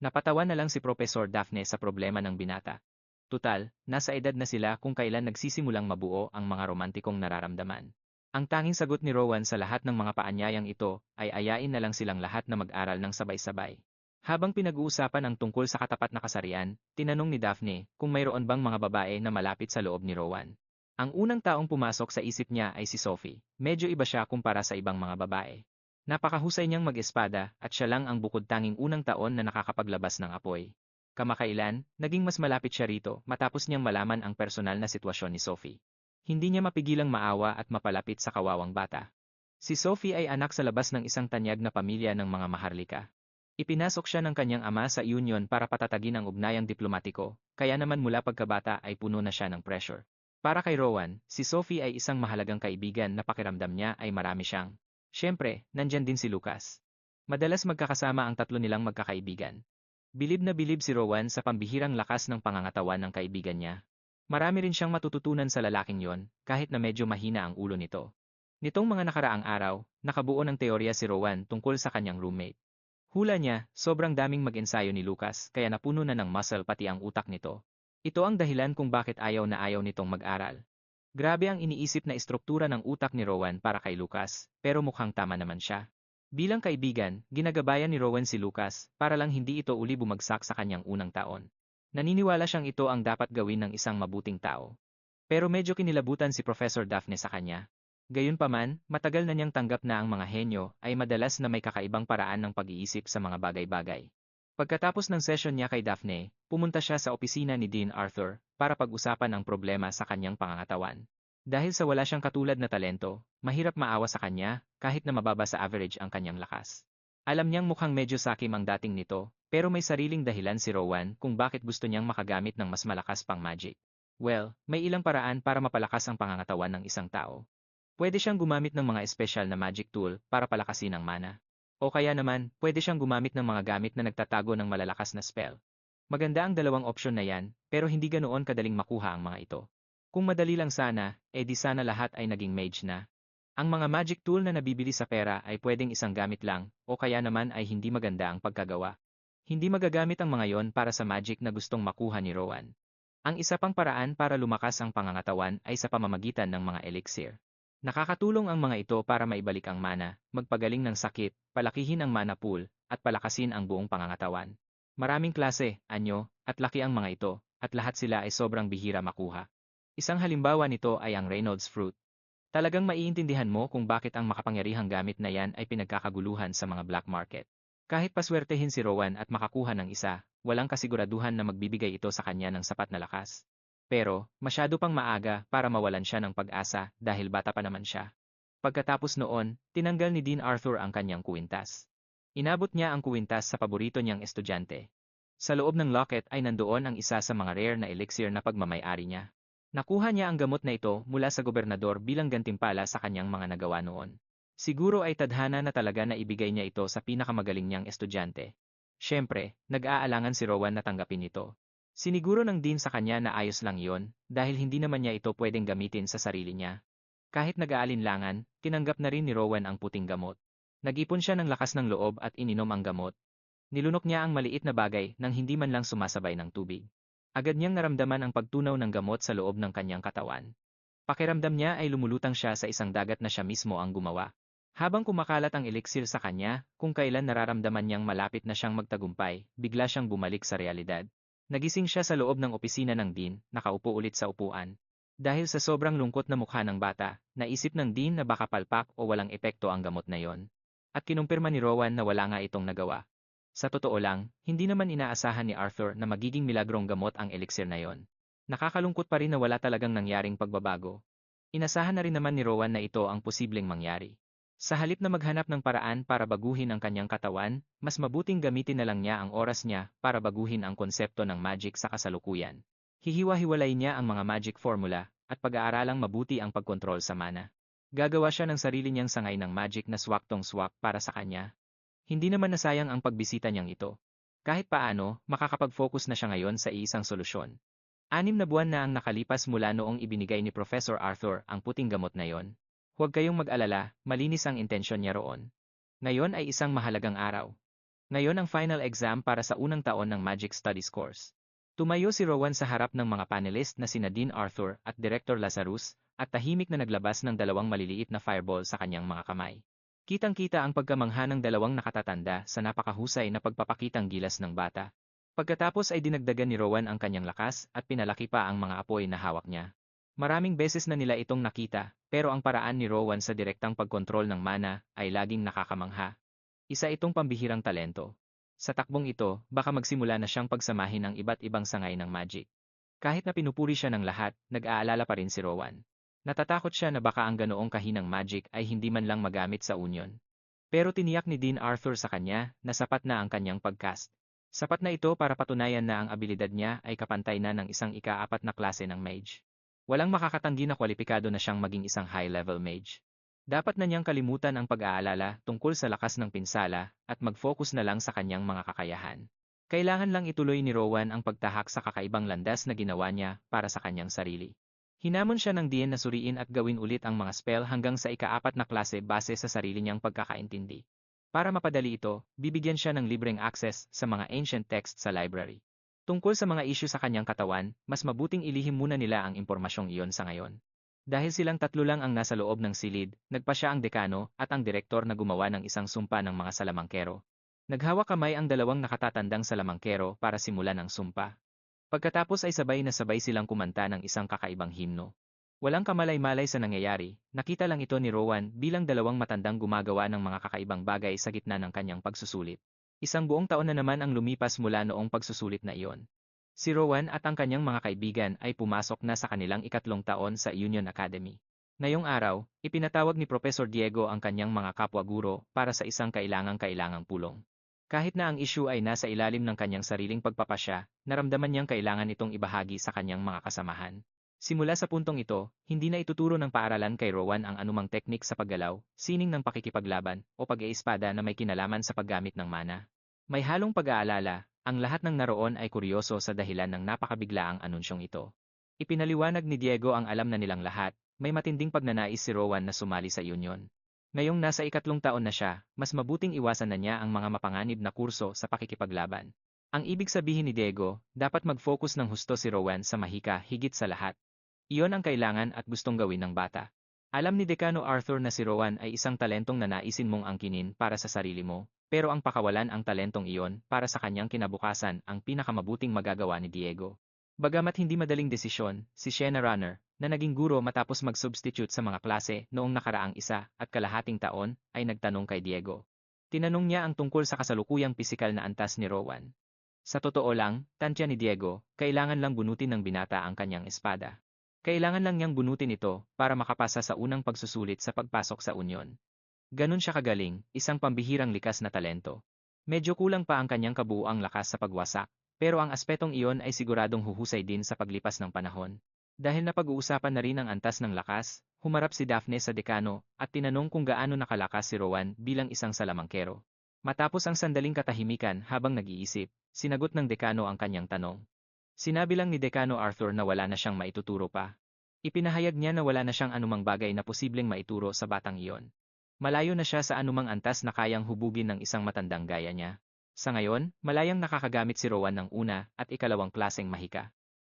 Napatawa na lang si Professor Daphne sa problema ng binata. Tutal, nasa edad na sila kung kailan nagsisimulang mabuo ang mga romantikong nararamdaman. Ang tanging sagot ni Rowan sa lahat ng mga paanyayang ito ay ayain na lang silang lahat na mag-aral ng sabay-sabay. Habang pinag-uusapan ang tungkol sa katapat na kasarian, tinanong ni Daphne kung mayroon bang mga babae na malapit sa loob ni Rowan. Ang unang taong pumasok sa isip niya ay si Sophie. Medyo iba siya kumpara sa ibang mga babae. Napakahusay niyang mag-espada at siya lang ang bukod-tanging unang taon na nakakapaglabas ng apoy. Kamakailan, naging mas malapit siya rito matapos niyang malaman ang personal na sitwasyon ni Sophie. Hindi niya mapigilang maawa at mapalapit sa kawawang bata. Si Sophie ay anak sa labas ng isang tanyag na pamilya ng mga maharlika. Ipinasok siya ng kanyang ama sa union para patatagin ang ugnayang diplomatiko, kaya naman mula pagkabata ay puno na siya ng pressure. Para kay Rowan, si Sophie ay isang mahalagang kaibigan na pakiramdam niya ay marami siyang. Siyempre, nandyan din si Lucas. Madalas magkakasama ang tatlo nilang magkakaibigan. Bilib na bilib si Rowan sa pambihirang lakas ng pangangatawan ng kaibigan niya. Marami rin siyang matututunan sa lalaking yon, kahit na medyo mahina ang ulo nito. Nitong mga nakaraang araw, nakabuo ng teorya si Rowan tungkol sa kanyang roommate. Hula niya, sobrang daming mag-ensayo ni Lucas kaya napuno na ng muscle pati ang utak nito. Ito ang dahilan kung bakit ayaw na ayaw nitong mag-aral. Grabe ang iniisip na istruktura ng utak ni Rowan para kay Lucas, pero mukhang tama naman siya. Bilang kaibigan, ginagabayan ni Rowan si Lucas para lang hindi ito uli bumagsak sa kanyang unang taon. Naniniwala siyang ito ang dapat gawin ng isang mabuting tao. Pero medyo kinilabutan si Professor Daphne sa kanya. Gayunpaman, matagal na niyang tanggap na ang mga henyo ay madalas na may kakaibang paraan ng pag-iisip sa mga bagay-bagay. Pagkatapos ng session niya kay Daphne, pumunta siya sa opisina ni Dean Arthur para pag-usapan ang problema sa kanyang pangangatawan. Dahil sa wala siyang katulad na talento, mahirap maawa sa kanya kahit na mababa sa average ang kanyang lakas. Alam niyang mukhang medyo sakim ang dating nito, pero may sariling dahilan si Rowan kung bakit gusto niyang makagamit ng mas malakas pang magic. Well, may ilang paraan para mapalakas ang pangangatawan ng isang tao. Pwede siyang gumamit ng mga espesyal na magic tool para palakasin ang mana. O kaya naman, pwede siyang gumamit ng mga gamit na nagtatago ng malalakas na spell. Maganda ang dalawang opsyon na yan, pero hindi ganoon kadaling makuha ang mga ito. Kung madali lang sana, di sana lahat ay naging mage na. Ang mga magic tool na nabibili sa pera ay pwedeng isang gamit lang, o kaya naman ay hindi maganda ang pagkagawa. Hindi magagamit ang mga yon para sa magic na gustong makuha ni Rowan. Ang isa pang paraan para lumakas ang pangangatawan ay sa pamamagitan ng mga elixir. Nakakatulong ang mga ito para maibalik ang mana, magpagaling ng sakit, palakihin ang mana pool, at palakasin ang buong pangangatawan. Maraming klase, anyo, at laki ang mga ito, at lahat sila ay sobrang bihira makuha. Isang halimbawa nito ay ang Reynolds Fruit. Talagang maiintindihan mo kung bakit ang makapangyarihang gamit na yan ay pinagkakaguluhan sa mga black market. Kahit paswertehin si Rowan at makakuha ng isa, walang kasiguraduhan na magbibigay ito sa kanya ng sapat na lakas. Pero, masyado pang maaga para mawalan siya ng pag-asa dahil bata pa naman siya. Pagkatapos noon, tinanggal ni Dean Arthur ang kanyang kuwintas. Inabot niya ang kuwintas sa paborito niyang estudyante. Sa loob ng locket ay nandoon ang isa sa mga rare na elixir na pagmamay-ari niya. Nakuha niya ang gamot na ito mula sa gobernador bilang gantimpala sa kanyang mga nagawa noon. Siguro ay tadhana na talaga na ibigay niya ito sa pinakamagaling niyang estudyante. Siyempre, nag-aalangan si Rowan na tanggapin ito. Siniguro ng Dean sa kanya na ayos lang yon dahil hindi naman niya ito pwedeng gamitin sa sarili niya. Kahit nag-aalinlangan, tinanggap na rin ni Rowan ang puting gamot. Nag-ipon siya ng lakas ng loob at ininom ang gamot. Nilunok niya ang maliit na bagay nang hindi man lang sumasabay ng tubig. Agad niyang naramdaman ang pagtunaw ng gamot sa loob ng kanyang katawan. Pakiramdam niya ay lumulutang siya sa isang dagat na siya mismo ang gumawa. Habang kumakalat ang elixir sa kanya, kung kailan nararamdaman niyang malapit na siyang magtagumpay, bigla siyang bumalik sa realidad. Nagising siya sa loob ng opisina ng Dean, nakaupo ulit sa upuan. Dahil sa sobrang lungkot na mukha ng bata, naisip ng Dean na baka palpak o walang epekto ang gamot na yon. At kinumpirma ni Rowan na wala nga itong nagawa. Sa totoo lang, hindi naman inaasahan ni Arthur na magiging milagrong gamot ang elixir na yon. Nakakalungkot pa rin na wala talagang nangyaring pagbabago. Inasahan na rin naman ni Rowan na ito ang posibleng mangyari. Sa halip na maghanap ng paraan para baguhin ang kanyang katawan, mas mabuting gamitin na lang niya ang oras niya para baguhin ang konsepto ng magic sa kasalukuyan. Hihiwa-hiwalay niya ang mga magic formula at pag-aaralang mabuti ang pagkontrol sa mana. Gagawa siya ng sarili niyang sangay ng magic na swaktong-swak para sa kanya. Hindi naman nasayang ang pagbisita niyang ito. Kahit paano, makakapag-focus na siya ngayon sa iisang solusyon. 6 na buwan na ang nakalipas mula noong ibinigay ni Professor Arthur ang puting gamot na yon. Huwag kayong mag-alala, malinis ang intensyon niya roon. Ngayon ay isang mahalagang araw. Ngayon ang final exam para sa unang taon ng Magic Studies course. Tumayo si Rowan sa harap ng mga panelist na sina Dean Arthur at Director Lazarus, at tahimik na naglabas ng 2 maliliit na fireball sa kanyang mga kamay. Kitang-kita ang pagkamangha ng 2 nakatatanda sa napakahusay na pagpapakitang gilas ng bata. Pagkatapos ay dinagdagan ni Rowan ang kanyang lakas at pinalaki pa ang mga apoy na hawak niya. Maraming beses na nila itong nakita, pero ang paraan ni Rowan sa direktang pagkontrol ng mana ay laging nakakamangha. Isa itong pambihirang talento. Sa takbong ito, baka magsimula na siyang pagsamahin ang iba't ibang sangay ng magic. Kahit na pinupuri siya ng lahat, nag-aalala pa rin si Rowan. Natatakot siya na baka ang ganoong kahinang magic ay hindi man lang magamit sa Union. Pero tiniyak ni Dean Arthur sa kanya na sapat na ang kanyang pagcast. Sapat na ito para patunayan na ang abilidad niya ay kapantay na ng isang ika-4 na klase ng mage. Walang makakatanggi na kwalipikado na siyang maging isang high-level mage. Dapat na niyang kalimutan ang pag-aalala tungkol sa lakas ng pinsala at mag-focus na lang sa kanyang mga kakayahan. Kailangan lang ituloy ni Rowan ang pagtahak sa kakaibang landas na ginawa niya para sa kanyang sarili. Hinamon siya ng Dean na suriin at gawin ulit ang mga spell hanggang sa ika-4 na klase base sa sarili niyang pagkakaintindi. Para mapadali ito, bibigyan siya ng libreng access sa mga ancient texts sa library. Tungkol sa mga issue sa kanyang katawan, mas mabuting ilihim muna nila ang impormasyong iyon sa ngayon. Dahil silang 3 lang ang nasa loob ng silid, nagpa siya ang dekano at ang direktor na gumawa ng isang sumpa ng mga salamangkero. Naghawak kamay ang 2 nakatatandang salamangkero para simulan ang sumpa. Pagkatapos ay sabay na sabay silang kumanta ng isang kakaibang himno. Walang kamalay-malay sa nangyayari, nakita lang ito ni Rowan bilang 2 matandang gumagawa ng mga kakaibang bagay sa gitna ng kanyang pagsusulit. Isang buong taon na naman ang lumipas mula noong pagsusulit na iyon. Si Rowan at ang kanyang mga kaibigan ay pumasok na sa kanilang 3 taon sa Union Academy. Ngayong araw, ipinatawag ni Professor Diego ang kanyang mga kapwa-guro para sa isang kailangang pulong. Kahit na ang issue ay nasa ilalim ng kanyang sariling pagpapasya, naramdaman niyang kailangan itong ibahagi sa kanyang mga kasamahan. Simula sa puntong ito, hindi na ituturo ng paaralan kay Rowan ang anumang teknik sa paggalaw, sining ng pakikipaglaban, o pag-iispada na may kinalaman sa paggamit ng mana. May halong pag-aalala, ang lahat ng naroon ay kuryoso sa dahilan ng napakabiglaang anunsyong ito. Ipinaliwanag ni Diego ang alam na nilang lahat, may matinding pagnanais si Rowan na sumali sa union. Ngayong nasa 3 taon na siya, mas mabuting iwasan na niya ang mga mapanganib na kurso sa pakikipaglaban. Ang ibig sabihin ni Diego, dapat mag-focus ng husto si Rowan sa mahika higit sa lahat. Iyon ang kailangan at gustong gawin ng bata. Alam ni Decano Arthur na si Rowan ay isang talentong nanaisin mong angkinin para sa sarili mo, pero ang pakawalan ang talentong iyon para sa kanyang kinabukasan ang pinakamabuting magagawa ni Diego. Bagamat hindi madaling desisyon, si Sienna Runner, na naging guro matapos mag-substitute sa mga klase noong nakaraang 1.5 taon, ay nagtanong kay Diego. Tinanong niya ang tungkol sa kasalukuyang pisikal na antas ni Rowan. Sa totoo lang, tantya ni Diego, kailangan lang bunutin ng binata ang kanyang espada. Kailangan lang niyang bunutin ito para makapasa sa unang pagsusulit sa pagpasok sa Union. Ganun siya kagaling, isang pambihirang likas na talento. Medyo kulang pa ang kanyang kabuuang lakas sa pagwasak, pero ang aspetong iyon ay siguradong huhusay din sa paglipas ng panahon. Dahil napag-uusapan na rin ang antas ng lakas, humarap si Daphne sa dekano at tinanong kung gaano nakalakas si Rowan bilang isang salamangkero. Matapos ang sandaling katahimikan habang nag-iisip, sinagot ng dekano ang kanyang tanong. Sinabi lang ni Decano Arthur na wala na siyang maituturo pa. Ipinahayag niya na wala na siyang anumang bagay na posibleng maituro sa batang iyon. Malayo na siya sa anumang antas na kayang hubugin ng isang matandang gaya niya. Sa ngayon, malayang nakakagamit si Rowan ng una at ikalawang klaseng mahika.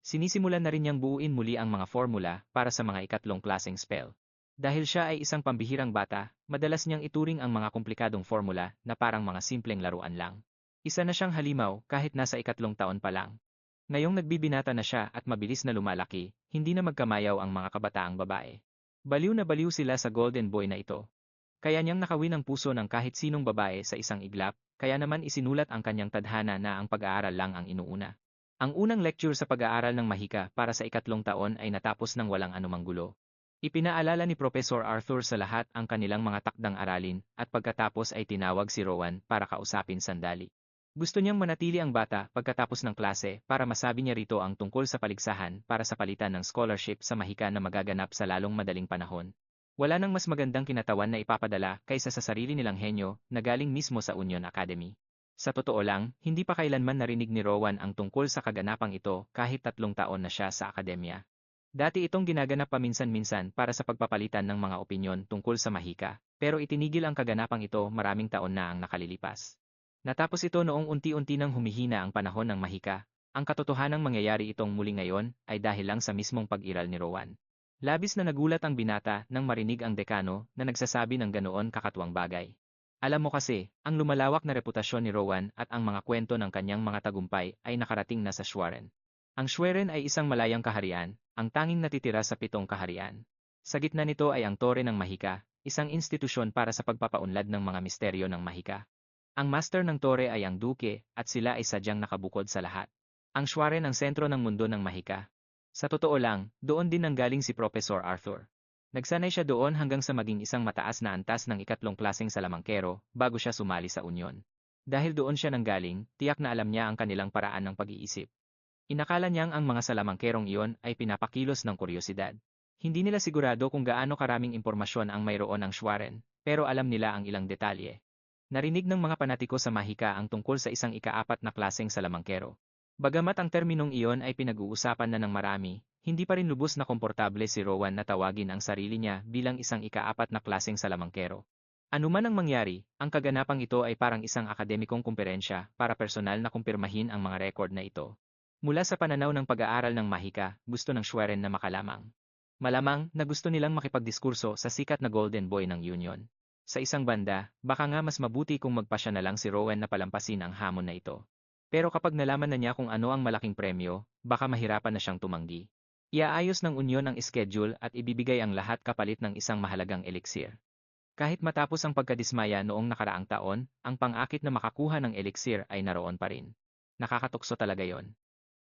Sinisimulan na rin niyang buuin muli ang mga formula para sa mga ikatlong klaseng spell. Dahil siya ay isang pambihirang bata, madalas niyang ituring ang mga komplikadong formula na parang mga simpleng laruan lang. Isa na siyang halimaw kahit nasa ikatlong taon pa lang. Ngayong nagbibinata na siya at mabilis na lumalaki, hindi na magkamayaw ang mga kabataang babae. Baliw na baliw sila sa Golden Boy na ito. Kaya niyang nakawin ang puso ng kahit sinong babae sa isang iglap, kaya naman isinulat ang kanyang tadhana na ang pag-aaral lang ang inuuna. Ang unang lecture sa pag-aaral ng mahika para sa ikatlong taon ay natapos ng walang anumang gulo. Ipinaalala ni Professor Arthur sa lahat ang kanilang mga takdang aralin at pagkatapos ay tinawag si Rowan para kausapin sandali. Gusto niyang manatili ang bata pagkatapos ng klase para masabi niya rito ang tungkol sa paligsahan para sa palitan ng scholarship sa mahika na magaganap sa lalong madaling panahon. Wala nang mas magandang kinatawan na ipapadala kaysa sa sarili nilang henyo na galing mismo sa Union Academy. Sa totoo lang, hindi pa kailanman narinig ni Rowan ang tungkol sa kaganapang ito kahit 3 taon na siya sa akademya. Dati itong ginaganap paminsan-minsan para sa pagpapalitan ng mga opinyon tungkol sa mahika, pero itinigil ang kaganapang ito maraming taon na ang nakalilipas. Natapos ito noong unti-unti nang humihina ang panahon ng mahika. Ang katotohanang mangyayari itong muli ngayon ay dahil lang sa mismong pag-iral ni Rowan. Labis na nagulat ang binata nang marinig ang dekano na nagsasabi ng ganoon kakatuwang bagay. Alam mo kasi, ang lumalawak na reputasyon ni Rowan at ang mga kwento ng kanyang mga tagumpay ay nakarating na sa Schwerin. Ang Schwerin ay isang malayang kaharian, ang tanging natitira sa 7 kaharian. Sa gitna nito ay ang Tore ng Mahika, isang institusyon para sa pagpapaunlad ng mga misteryo ng Mahika. Ang master ng Tore ay ang Duke at sila ay sadyang nakabukod sa lahat. Ang Schwerin ang sentro ng mundo ng Mahika. Sa totoo lang, doon din nanggaling si Professor Arthur. Nagsanay siya doon hanggang sa maging isang mataas na antas ng ikatlong klaseng salamangkero bago siya sumali sa Union. Dahil doon siya nanggaling, tiyak na alam niya ang kanilang paraan ng pag-iisip. Inakala niyang ang mga salamangkerong iyon ay pinapakilos ng kuryosidad. Hindi nila sigurado kung gaano karaming impormasyon ang mayroon ang Schwerin, pero alam nila ang ilang detalye. Narinig ng mga panatiko sa mahika ang tungkol sa isang ika-4 na klaseng salamangkero. Bagamat ang terminong iyon ay pinag-uusapan na ng marami, hindi pa rin lubos na komportable si Rowan na tawagin ang sarili niya bilang isang ika-4 na klaseng salamangkero. Anuman ang mangyari, ang kaganapang ito ay parang isang akademikong kumperensya para personal na kumpirmahin ang mga rekord na ito. Mula sa pananaw ng pag-aaral ng mahika, gusto ng Schwerin na makalamang. Malamang na gusto nilang makipagdiskurso sa sikat na Golden Boy ng Union. Sa isang banda, baka nga mas mabuti kung magpasya na lang si Rowan na palampasin ang hamon na ito. Pero kapag nalaman na niya kung ano ang malaking premyo, baka mahirapan na siyang tumanggi. Iaayos ng Union ang schedule at ibibigay ang lahat kapalit ng isang mahalagang elixir. Kahit matapos ang pagkadismaya noong nakaraang taon, ang pang-akit na makakuha ng elixir ay naroon pa rin. Nakakatukso talaga yon.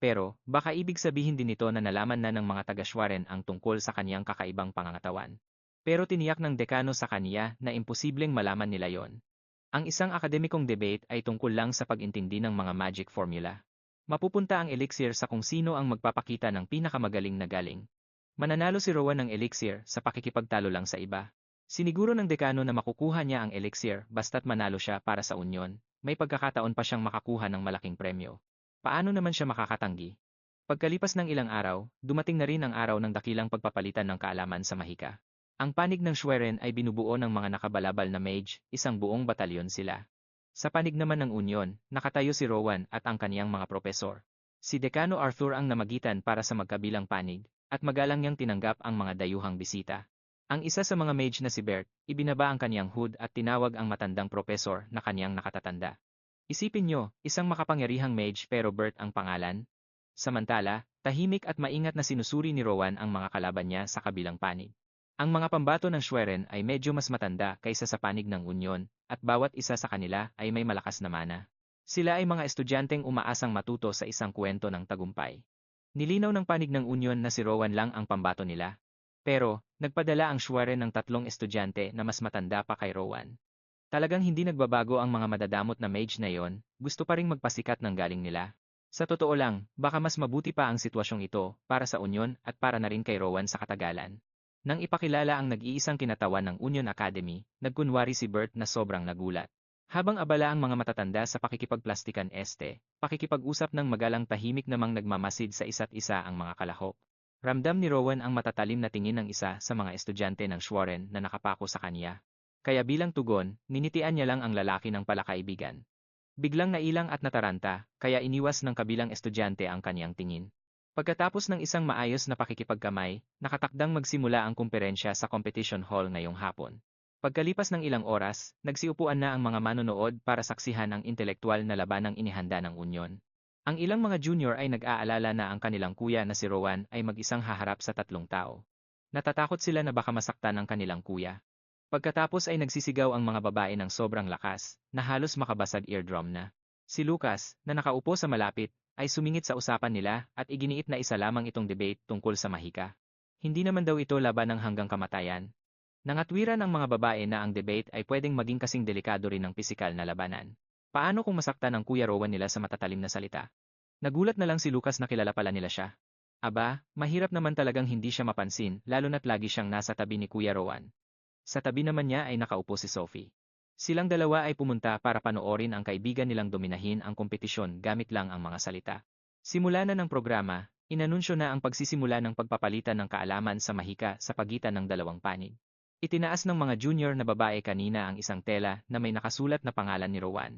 Pero, baka ibig sabihin din ito na nalaman na ng mga taga-Schwerin ang tungkol sa kaniyang kakaibang pangangatawan. Pero tiniyak ng dekano sa kaniya na imposibleng malaman nila yon. Ang isang akademikong debate ay tungkol lang sa pag-intindi ng mga magic formula. Mapupunta ang elixir sa kung sino ang magpapakita ng pinakamagaling na galing. Mananalo si Rowan ng elixir sa pakikipagtalo lang sa iba. Siniguro ng dekano na makukuha niya ang elixir basta't manalo siya para sa Union, may pagkakataon pa siyang makakuha ng malaking premyo. Paano naman siya makakatanggi? Pagkalipas ng ilang araw, dumating na rin ang araw ng dakilang pagpapalitan ng kaalaman sa mahika. Ang panig ng Schwerin ay binubuo ng mga nakabalabal na mage, isang buong batalyon sila. Sa panig naman ng Union, nakatayo si Rowan at ang kaniyang mga propesor. Si Decano Arthur ang namagitan para sa magkabilang panig, at magalang niyang tinanggap ang mga dayuhang bisita. Ang isa sa mga mage na si Bert, ibinaba ang kaniyang hood at tinawag ang matandang propesor na kaniyang nakatatanda. Isipin niyo, isang makapangyarihang mage pero Bert ang pangalan? Samantala, tahimik at maingat na sinusuri ni Rowan ang mga kalaban niya sa kabilang panig. Ang mga pambato ng Schwerin ay medyo mas matanda kaysa sa panig ng Union, at bawat isa sa kanila ay may malakas na mana. Sila ay mga estudyanteng umaasang matuto sa isang kwento ng tagumpay. Nilinaw ng panig ng Union na si Rowan lang ang pambato nila. Pero, nagpadala ang Schwerin ng 3 estudyante na mas matanda pa kay Rowan. Talagang hindi nagbabago ang mga madadamot na mage na yon, gusto pa ring magpasikat ng galing nila. Sa totoo lang, baka mas mabuti pa ang sitwasyong ito para sa Union at para na rin kay Rowan sa katagalan. Nang ipakilala ang nag-iisang kinatawan ng Union Academy, nagkunwari si Bert na sobrang nagulat. Habang abala ang mga matatanda sa pakikipagplastikan pakikipag-usap ng magalang tahimik namang nagmamasid sa isa't isa ang mga kalahok. Ramdam ni Rowan ang matatalim na tingin ng isa sa mga estudyante ng Schwarren na nakapako sa kanya. Kaya bilang tugon, ninitian niya lang ang lalaki ng palakaibigan. Biglang nailang at nataranta, kaya iniwas ng kabilang estudyante ang kanyang tingin. Pagkatapos ng isang maayos na pakikipagkamay, nakatakdang magsimula ang kumperensya sa competition hall ngayong hapon. Pagkalipas ng ilang oras, nagsiupuan na ang mga manonood para saksihan ang intelektual na labanang inihanda ng Unyon. Ang ilang mga junior ay nag-aalala na ang kanilang kuya na si Rowan ay mag-isang haharap sa 3 tao. Natatakot sila na baka masaktan ang kanilang kuya. Pagkatapos ay nagsisigaw ang mga babae ng sobrang lakas, na halos makabasag eardrum na. Si Lucas, na nakaupo sa malapit, ay sumingit sa usapan nila at iginiit na isa lamang itong debate tungkol sa mahika. Hindi naman daw ito labanang hanggang kamatayan. Nangatwiran ang mga babae na ang debate ay pwedeng maging kasing delikado rin ng pisikal na labanan. Paano kung masaktan ang Kuya Rowan nila sa matatalim na salita? Nagulat na lang si Lucas na kilala pala nila siya. Aba, mahirap naman talagang hindi siya mapansin lalo na't lagi siyang nasa tabi ni Kuya Rowan. Sa tabi naman niya ay nakaupo si Sophie. Silang dalawa ay pumunta para panoorin ang kaibigan nilang dominahin ang kompetisyon gamit lang ang mga salita. Simula na ng programa, inanunsyo na ang pagsisimula ng pagpapalitan ng kaalaman sa mahika sa pagitan ng dalawang panig. Itinaas ng mga junior na babae kanina ang isang tela na may nakasulat na pangalan ni Rowan.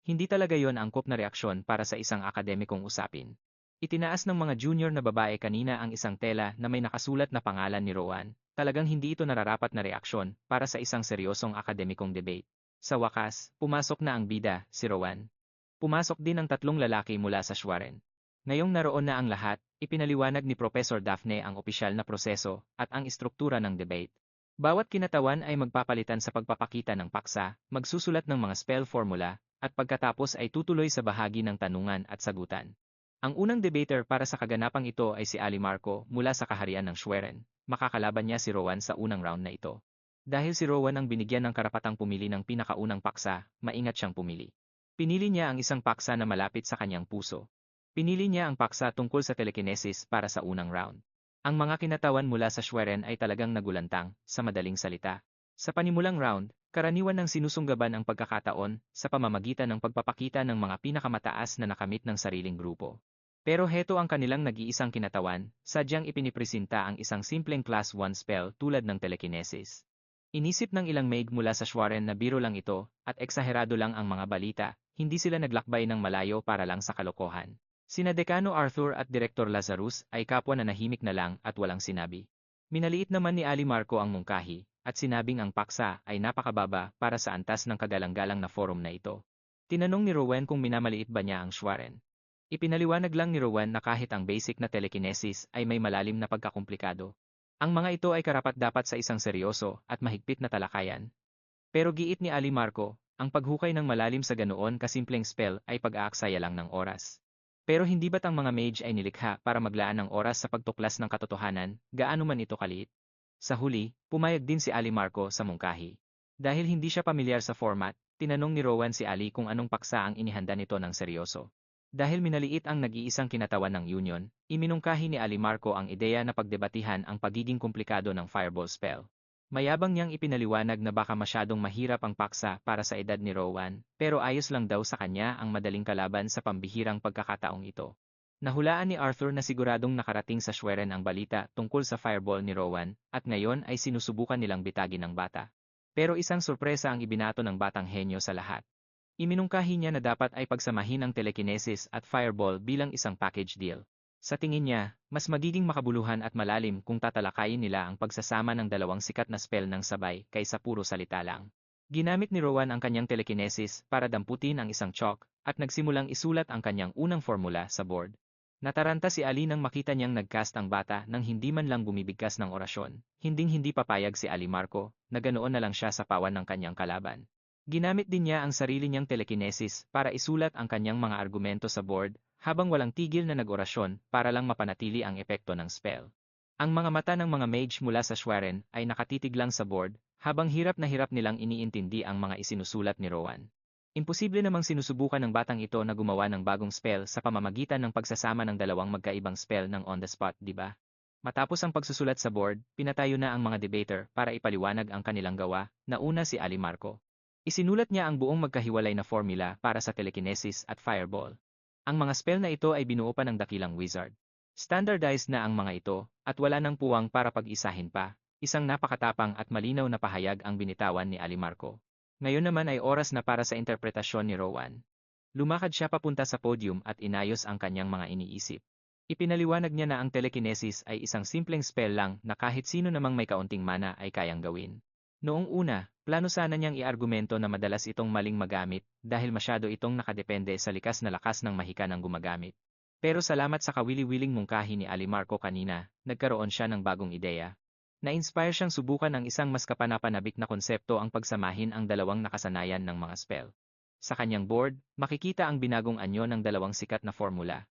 Hindi talaga yon angkop na reaksyon para sa isang akademikong usapin. Itinaas ng mga junior na babae kanina ang isang tela na may nakasulat na pangalan ni Rowan. Talagang hindi ito nararapat na reaksyon para sa isang seryosong akademikong debate. Sa wakas, pumasok na ang bida, si Rowan. Pumasok din ang 3 lalaki mula sa Schwarren. Ngayong naroon na ang lahat, ipinaliwanag ni Professor Daphne ang opisyal na proseso at ang istruktura ng debate. Bawat kinatawan ay magpapalitan sa pagpapakita ng paksa, magsusulat ng mga spell formula, at pagkatapos ay tutuloy sa bahagi ng tanungan at sagutan. Ang unang debater para sa kaganapang ito ay si Ali Marco mula sa kaharian ng Schwerin. Makakalaban niya si Rowan sa unang round na ito. Dahil si Rowan ang binigyan ng karapatang pumili ng pinakaunang paksa, maingat siyang pumili. Pinili niya ang isang paksa na malapit sa kanyang puso. Pinili niya ang paksa tungkol sa telekinesis para sa unang round. Ang mga kinatawan mula sa Schwerin ay talagang nagulantang, sa madaling salita. Sa panimulang round, karaniwan ng sinusunggaban ang pagkakataon sa pamamagitan ng pagpapakita ng mga pinakamataas na nakamit ng sariling grupo. Pero heto ang kanilang nag-iisang kinatawan, sadyang ipinipresenta ang isang simpleng class 1 spell tulad ng telekinesis. Inisip ng ilang maid mula sa Schwarren na biro lang ito, at eksaherado lang ang mga balita, hindi sila naglakbay ng malayo para lang sa kalokohan. Sina Dekano Arthur at Direktor Lazarus ay kapwa na nahimik na lang at walang sinabi. Minaliit naman ni Ali Marco ang mungkahi, at sinabing ang paksa ay napakababa para sa antas ng kagalang-galang na forum na ito. Tinanong ni Rowan kung minamaliit ba niya ang Schwarren. Ipinaliwanag lang ni Rowan na kahit ang basic na telekinesis ay may malalim na pagkakomplikado. Ang mga ito ay karapat-dapat sa isang seryoso at mahigpit na talakayan. Pero giit ni Ali Marco, ang paghukay ng malalim sa ganoon kasimpleng spell ay pag-aaksaya lang ng oras. Pero hindi ba't ang mga mage ay nilikha para maglaan ng oras sa pagtuklas ng katotohanan, gaano man ito kaliit? Sa huli, pumayag din si Ali Marco sa mungkahi. Dahil hindi siya pamilyar sa format, tinanong ni Rowan si Ali kung anong paksa ang inihanda nito ng seryoso. Dahil minaliit ang nag-iisang kinatawan ng Union, iminungkahi ni Ali Marco ang ideya na pagdebatihan ang pagiging komplikado ng Fireball spell. Mayabang niyang ipinaliwanag na baka masyadong mahirap ang paksa para sa edad ni Rowan, pero ayos lang daw sa kanya ang madaling kalaban sa pambihirang pagkakataong ito. Nahulaan ni Arthur na siguradong nakarating sa Schwerin ang balita tungkol sa Fireball ni Rowan, at ngayon ay sinusubukan nilang bitagin ng bata. Pero isang sorpresa ang ibinato ng batang henyo sa lahat. Iminungkahi niya na dapat ay pagsamahin ang telekinesis at Fireball bilang isang package deal. Sa tingin niya, mas magiging makabuluhan at malalim kung tatalakayin nila ang pagsasama ng dalawang sikat na spell ng sabay kaysa puro salita lang. Ginamit ni Rowan ang kanyang telekinesis para damputin ang isang chalk at nagsimulang isulat ang kanyang unang formula sa board. Nataranta si Ali nang makita niyang nagcast ang bata nang hindi man lang bumibigkas ng orasyon. Hinding-hindi papayag si Ali Marco, na ganoon na lang siya sa pawan ng kanyang kalaban. Ginamit din niya ang sarili niyang telekinesis para isulat ang kanyang mga argumento sa board habang walang tigil na nag-orasyon para lang mapanatili ang epekto ng spell. Ang mga mata ng mga mage mula sa Schwerin ay nakatitig lang sa board habang hirap na hirap nilang iniintindi ang mga isinusulat ni Rowan. Imposible namang sinusubukan ng batang ito na gumawa ng bagong spell sa pamamagitan ng pagsasama ng dalawang magkaibang spell ng on the spot, di ba? Matapos ang pagsusulat sa board, pinatayo na ang mga debater para ipaliwanag ang kanilang gawa, na una si Ali Marco. Isinulat niya ang buong magkahiwalay na formula para sa telekinesis at fireball. Ang mga spell na ito ay binuo pa ng dakilang wizard. Standardized na ang mga ito, at wala nang puwang para pag-isahin pa. Isang napakatapang at malinaw na pahayag ang binitawan ni Alimarco. Ngayon naman ay oras na para sa interpretasyon ni Rowan. Lumakad siya papunta sa podium at inayos ang kanyang mga iniisip. Ipinaliwanag niya na ang telekinesis ay isang simpleng spell lang na kahit sino namang may kaunting mana ay kayang gawin. Noong una, plano sana niyang iargumento na madalas itong maling magamit dahil masyado itong nakadepende sa likas na lakas ng mahika ng gumagamit. Pero salamat sa kawili-wiling mungkahi ni Alimarco kanina, nagkaroon siya ng bagong ideya. Na-inspire siyang subukan ang isang mas kapanapanabik na konsepto ang pagsamahin ang dalawang nakasanayan ng mga spell. Sa kanyang board, makikita ang binagong anyo ng dalawang sikat na formula.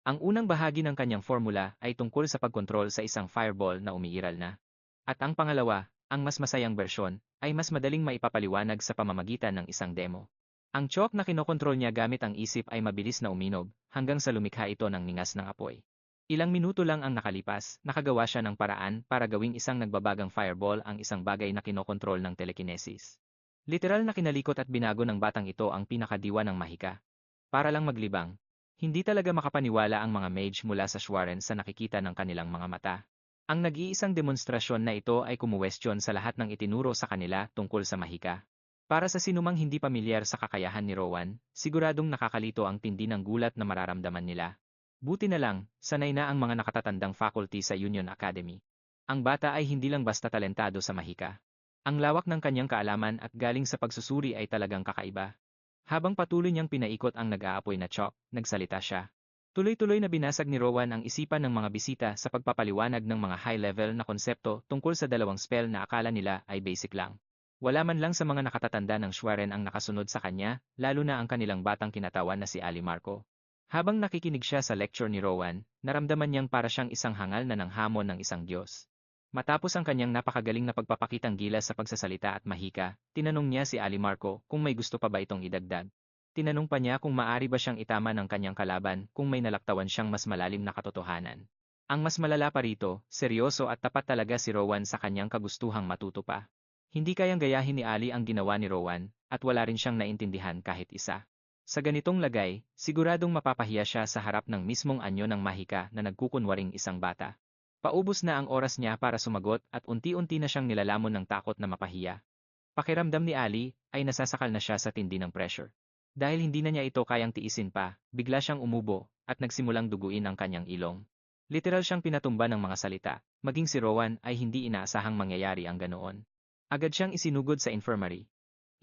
Ang unang bahagi ng kanyang formula ay tungkol sa pagkontrol sa isang fireball na umiiral na. At ang pangalawa, ang mas masayang bersyon, ay mas madaling maipapaliwanag sa pamamagitan ng isang demo. Ang choke na kinokontrol niya gamit ang isip ay mabilis na uminog, hanggang sa lumikha ito ng ningas ng apoy. Ilang minuto lang ang nakalipas, nakagawa siya ng paraan para gawing isang nagbabagang fireball ang isang bagay na kinokontrol ng telekinesis. Literal na kinalikot at binago ng batang ito ang pinakadiwa ng mahika. Para lang maglibang, hindi talaga makapaniwala ang mga mage mula sa Schwarren sa nakikita ng kanilang mga mata. Ang nag-iisang demonstrasyon na ito ay kumuwestiyon sa lahat ng itinuro sa kanila tungkol sa mahika. Para sa sinumang hindi pamilyar sa kakayahan ni Rowan, siguradong nakakalito ang tindi ng gulat na mararamdaman nila. Buti na lang, sanay na ang mga nakatatandang faculty sa Union Academy. Ang bata ay hindi lang basta talentado sa mahika. Ang lawak ng kanyang kaalaman at galing sa pagsusuri ay talagang kakaiba. Habang patuloy niyang pinaikot ang nag-aapoy na chalk, nagsalita siya. Tuloy-tuloy na binasag ni Rowan ang isipan ng mga bisita sa pagpapaliwanag ng mga high-level na konsepto tungkol sa dalawang spell na akala nila ay basic lang. Wala man lang sa mga nakatatanda ng Schwarren ang nakasunod sa kanya, lalo na ang kanilang batang kinatawan na si Alimarco. Habang nakikinig siya sa lecture ni Rowan, naramdaman niyang para siyang isang hangal na ng hamon ng isang Diyos. Matapos ang kanyang napakagaling na pagpapakitang gilas sa pagsasalita at mahika, tinanong niya si Alimarco kung may gusto pa ba itong idagdag. Tinanong pa niya kung maaari ba siyang itama ng kanyang kalaban kung may nalaktawan siyang mas malalim na katotohanan. Ang mas malala pa rito, seryoso at tapat talaga si Rowan sa kanyang kagustuhang matuto pa. Hindi kayang gayahin ni Ali ang ginawa ni Rowan, at wala rin siyang naintindihan kahit isa. Sa ganitong lagay, siguradong mapapahiya siya sa harap ng mismong anyo ng mahika na nagkukunwaring isang bata. Paubos na ang oras niya para sumagot at unti-unti na siyang nilalamon ng takot na mapahiya. Pakiramdam ni Ali ay nasasakal na siya sa tindi ng pressure. Dahil hindi na niya ito kayang tiisin pa, bigla siyang umubo at nagsimulang duguin ang kanyang ilong. Literal siyang pinatumba ng mga salita, maging si Rowan ay hindi inaasahang mangyayari ang ganoon. Agad siyang isinugod sa infirmary.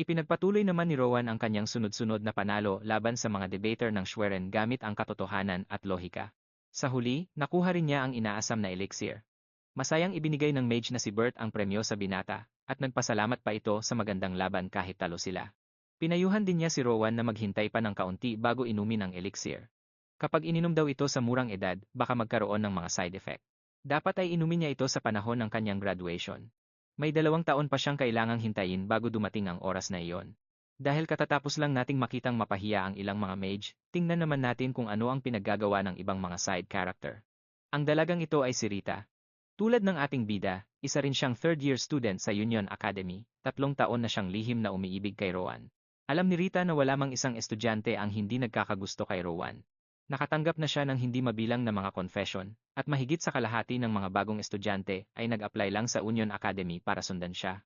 Ipinagpatuloy naman ni Rowan ang kanyang sunod-sunod na panalo laban sa mga debater ng Schwarren gamit ang katotohanan at lohika. Sa huli, nakuha rin niya ang inaasam na elixir. Masayang ibinigay ng mage na si Bert ang premyo sa binata, at nagpasalamat pa ito sa magandang laban kahit talo sila. Pinayuhan din niya si Rowan na maghintay pa ng kaunti bago inumin ang elixir. Kapag ininom daw ito sa murang edad, baka magkaroon ng mga side effect. Dapat ay inumin niya ito sa panahon ng kanyang graduation. May 2 taon pa siyang kailangang hintayin bago dumating ang oras na iyon. Dahil katatapos lang nating makitang mapahiya ang ilang mga mage, tingnan naman natin kung ano ang pinaggagawa ng ibang mga side character. Ang dalagang ito ay si Rita. Tulad ng ating bida, isa rin siyang third-year student sa Union Academy, 3 taon na siyang lihim na umiibig kay Rowan. Alam ni Rita na wala mang isang estudyante ang hindi nagkakagusto kay Rowan. Nakatanggap na siya ng hindi mabilang na mga confession, at mahigit sa kalahati ng mga bagong estudyante ay nag-apply lang sa Union Academy para sundan siya.